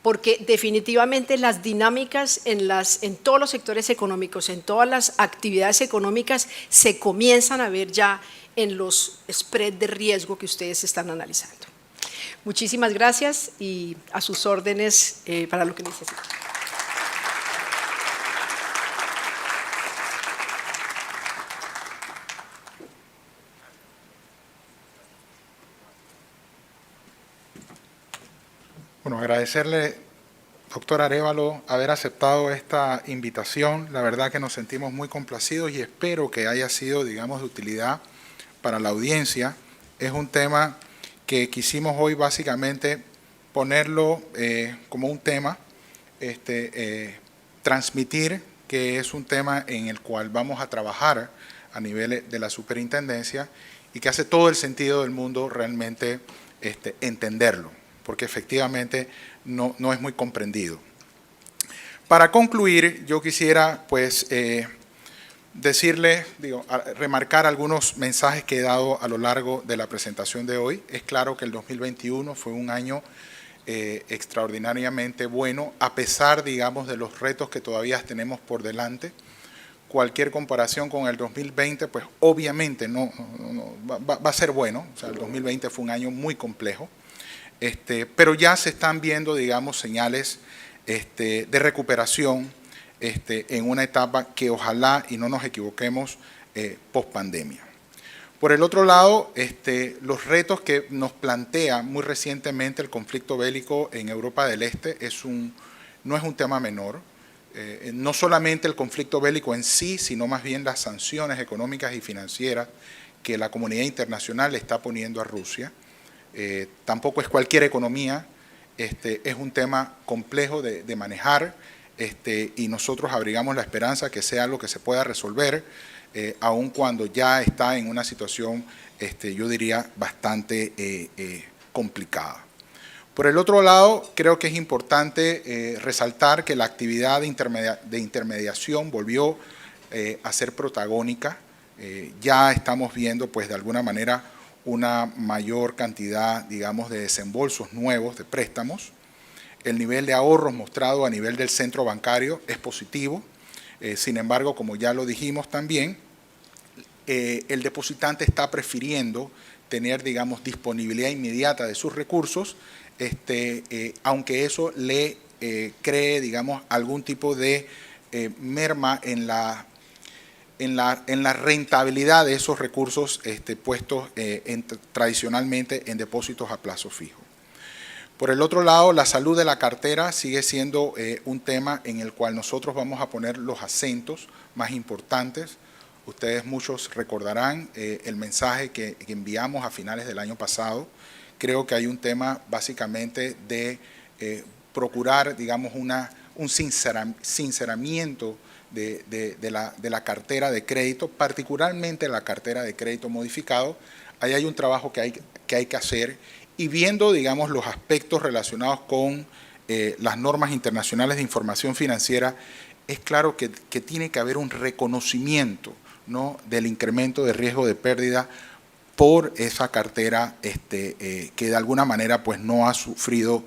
[SPEAKER 4] porque definitivamente las dinámicas en todos los sectores económicos, en todas las actividades económicas, se comienzan a ver ya en los spreads de riesgo que ustedes están analizando. Muchísimas gracias y a sus órdenes para lo que necesiten.
[SPEAKER 2] Bueno, agradecerle, doctor Arévalo, haber aceptado esta invitación. La verdad que nos sentimos muy complacidos y espero que haya sido, digamos, de utilidad para la audiencia. Es un tema que quisimos hoy básicamente ponerlo como un tema, transmitir que es un tema en el cual vamos a trabajar a nivel de la superintendencia y que hace todo el sentido del mundo realmente entenderlo, porque efectivamente no es muy comprendido. Para concluir, yo quisiera pues remarcar algunos mensajes que he dado a lo largo de la presentación de hoy. Es claro que el 2021 fue un año extraordinariamente bueno, a pesar, digamos, de los retos que todavía tenemos por delante. Cualquier comparación con el 2020, pues obviamente va a ser bueno. O sea, el 2020 fue un año muy complejo. Pero ya se están viendo, digamos, señales de recuperación en una etapa que ojalá y no nos equivoquemos post pandemia. Por el otro lado, los retos que nos plantea muy recientemente el conflicto bélico en Europa del Este no es un tema menor. No solamente el conflicto bélico en sí, sino más bien las sanciones económicas y financieras que la comunidad internacional le está poniendo a Rusia. Tampoco es cualquier economía, es un tema complejo de manejar y nosotros abrigamos la esperanza que sea algo que se pueda resolver, aun cuando ya está en una situación, yo diría, bastante complicada. Por el otro lado, creo que es importante resaltar que la actividad de intermediación volvió a ser protagónica Ya estamos viendo, pues de alguna manera, una mayor cantidad, digamos, de desembolsos nuevos, de préstamos. El nivel de ahorros mostrado a nivel del centro bancario es positivo. Sin embargo, como ya lo dijimos también, el depositante está prefiriendo tener, digamos, disponibilidad inmediata de sus recursos, aunque eso le cree, digamos, algún tipo de merma en la rentabilidad de esos recursos puestos tradicionalmente en depósitos a plazo fijo. Por el otro lado, la salud de la cartera sigue siendo un tema en el cual nosotros vamos a poner los acentos más importantes. Ustedes muchos recordarán el mensaje que enviamos a finales del año pasado. Creo que hay un tema básicamente de procurar, digamos, un sinceramiento de la cartera de crédito, particularmente la cartera de crédito modificado. Ahí hay un trabajo que hay que hacer, y viendo, digamos, los aspectos relacionados con las normas internacionales de información financiera, es claro que tiene que haber un reconocimiento, ¿no?, del incremento de riesgo de pérdida por esa cartera que de alguna manera pues no ha sufrido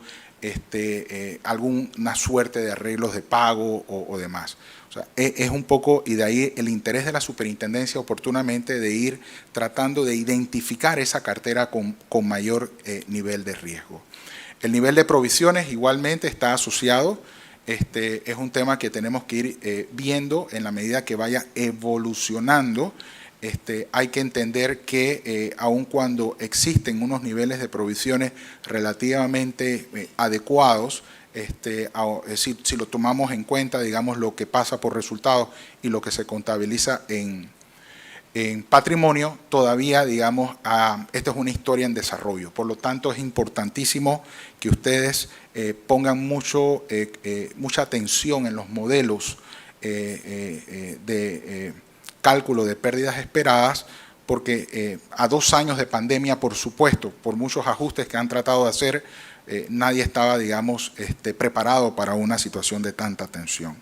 [SPEAKER 2] alguna suerte de arreglos de pago o demás. O sea, es un poco, y de ahí el interés de la superintendencia oportunamente de ir tratando de identificar esa cartera con mayor nivel de riesgo. El nivel de provisiones igualmente está asociado. Es un tema que tenemos que ir viendo en la medida que vaya evolucionando. Hay que entender que aun cuando existen unos niveles de provisiones relativamente adecuados, si lo tomamos en cuenta, digamos, lo que pasa por resultados y lo que se contabiliza en patrimonio, todavía, digamos, esta es una historia en desarrollo. Por lo tanto, es importantísimo que ustedes pongan mucha atención en los modelos de cálculo de pérdidas esperadas, porque a 2 años de pandemia, por supuesto, por muchos ajustes que han tratado de hacer, nadie estaba, digamos, preparado para una situación de tanta tensión.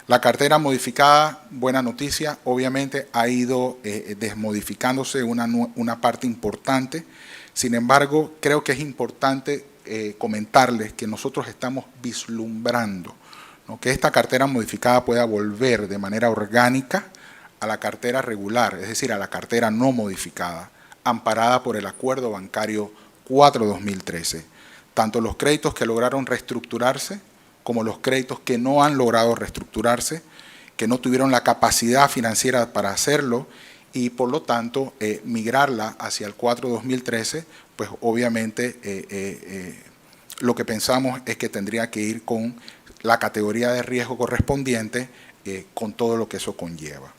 [SPEAKER 2] La cartera modificada, buena noticia, obviamente ha ido desmodificándose una parte importante. Sin embargo, creo que es importante comentarles que nosotros estamos vislumbrando, ¿no?, que esta cartera modificada pueda volver de manera orgánica a la cartera regular, es decir, a la cartera no modificada, amparada por el Acuerdo Bancario 4/2013. Tanto los créditos que lograron reestructurarse como los créditos que no han logrado reestructurarse, que no tuvieron la capacidad financiera para hacerlo, y por lo tanto migrarla hacia el 4/2013, pues obviamente lo que pensamos es que tendría que ir con la categoría de riesgo correspondiente, con todo lo que eso conlleva.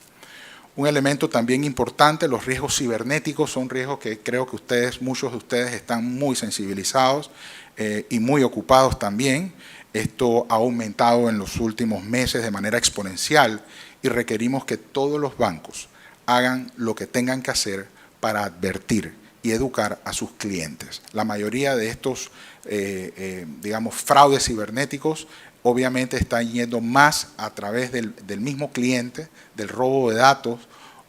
[SPEAKER 2] Un elemento también importante, los riesgos cibernéticos, son riesgos que creo que muchos de ustedes están muy sensibilizados y muy ocupados también. Esto ha aumentado en los últimos meses de manera exponencial y requerimos que todos los bancos hagan lo que tengan que hacer para advertir y educar a sus clientes. La mayoría de estos, digamos, fraudes cibernéticos obviamente están yendo más a través del mismo cliente, del robo de datos,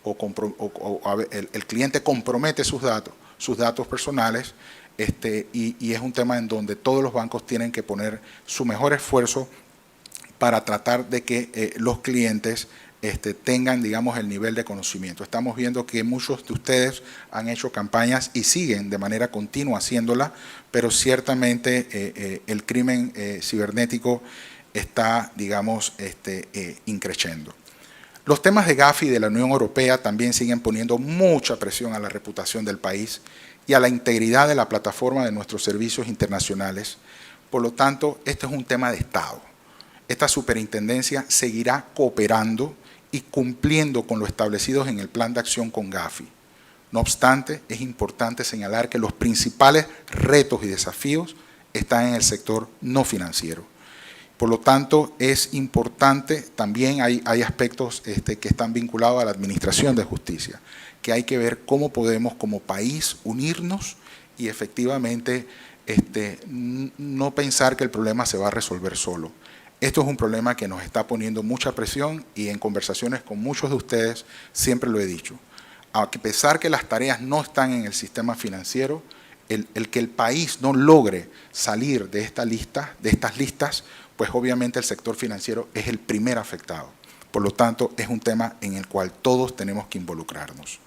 [SPEAKER 2] el cliente compromete sus datos personales, y es un tema en donde todos los bancos tienen que poner su mejor esfuerzo para tratar de que los clientes tengan, digamos, el nivel de conocimiento. Estamos viendo que muchos de ustedes han hecho campañas y siguen de manera continua haciéndola, pero ciertamente el crimen cibernético está, digamos, increciendo. Los temas de Gafi de la Unión Europea también siguen poniendo mucha presión a la reputación del país y a la integridad de la plataforma de nuestros servicios internacionales. Por lo tanto, este es un tema de Estado. Esta superintendencia seguirá cooperando y cumpliendo con lo establecido en el plan de acción con Gafi. No obstante, es importante señalar que los principales retos y desafíos están en el sector no financiero. Por lo tanto, es importante, también hay aspectos que están vinculados a la administración de justicia, que hay que ver cómo podemos como país unirnos y efectivamente no pensar que el problema se va a resolver solo. Esto es un problema que nos está poniendo mucha presión y en conversaciones con muchos de ustedes siempre lo he dicho. a pesar que las tareas no están en el sistema financiero, el que el país no logre salir de estas listas, pues obviamente el sector financiero es el primer afectado. Por lo tanto, es un tema en el cual todos tenemos que involucrarnos.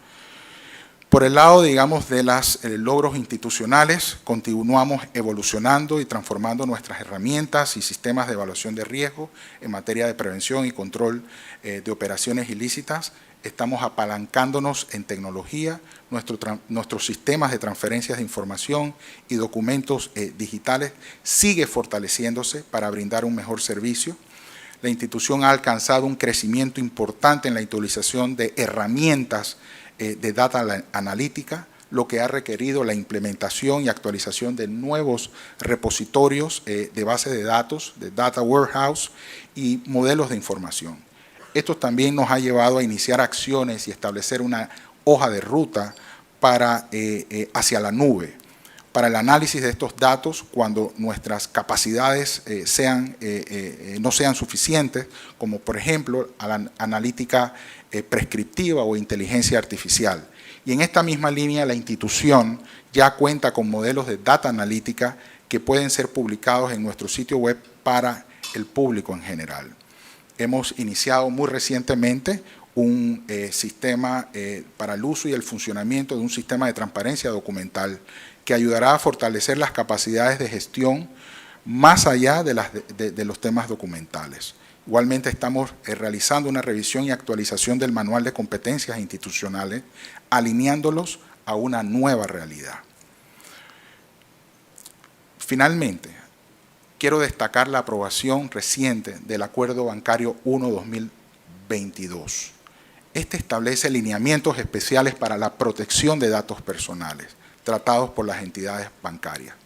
[SPEAKER 2] Por el lado, digamos, de los logros institucionales, continuamos evolucionando y transformando nuestras herramientas y sistemas de evaluación de riesgo en materia de prevención y control de operaciones ilícitas. Estamos apalancándonos en tecnología, nuestros sistemas de transferencias de información y documentos digitales sigue fortaleciéndose para brindar un mejor servicio. La institución ha alcanzado un crecimiento importante en la utilización de herramientas de data analítica, lo que ha requerido la implementación y actualización de nuevos repositorios de base de datos, de data warehouse y modelos de información. Esto también nos ha llevado a iniciar acciones y establecer una hoja de ruta hacia la nube, para el análisis de estos datos cuando nuestras capacidades no sean suficientes, como por ejemplo a la analítica prescriptiva o inteligencia artificial. Y en esta misma línea la institución ya cuenta con modelos de data analítica que pueden ser publicados en nuestro sitio web para el público en general. Hemos iniciado muy recientemente un sistema para el uso y el funcionamiento de un sistema de transparencia documental que ayudará a fortalecer las capacidades de gestión más allá de los temas documentales. Igualmente estamos realizando una revisión y actualización del manual de competencias institucionales, alineándolos a una nueva realidad. Finalmente, quiero destacar la aprobación reciente del Acuerdo Bancario 1-2022. Este establece lineamientos especiales para la protección de datos personales tratados por las entidades bancarias,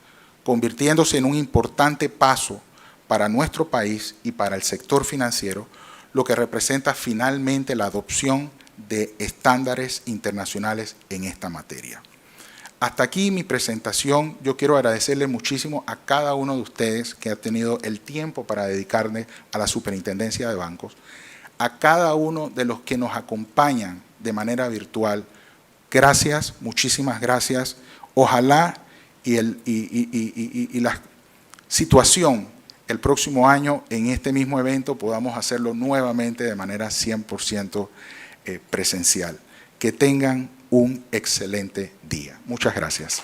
[SPEAKER 2] convirtiéndose en un importante paso para nuestro país y para el sector financiero, lo que representa finalmente la adopción de estándares internacionales en esta materia. Hasta aquí mi presentación. Yo quiero agradecerle muchísimo a cada uno de ustedes que ha tenido el tiempo para dedicarle a la Superintendencia de Bancos, a cada uno de los que nos acompañan de manera virtual. Gracias, muchísimas gracias. Ojalá y la situación el próximo año en este mismo evento podamos hacerlo nuevamente de manera 100% presencial. Que tengan un excelente día. Muchas gracias.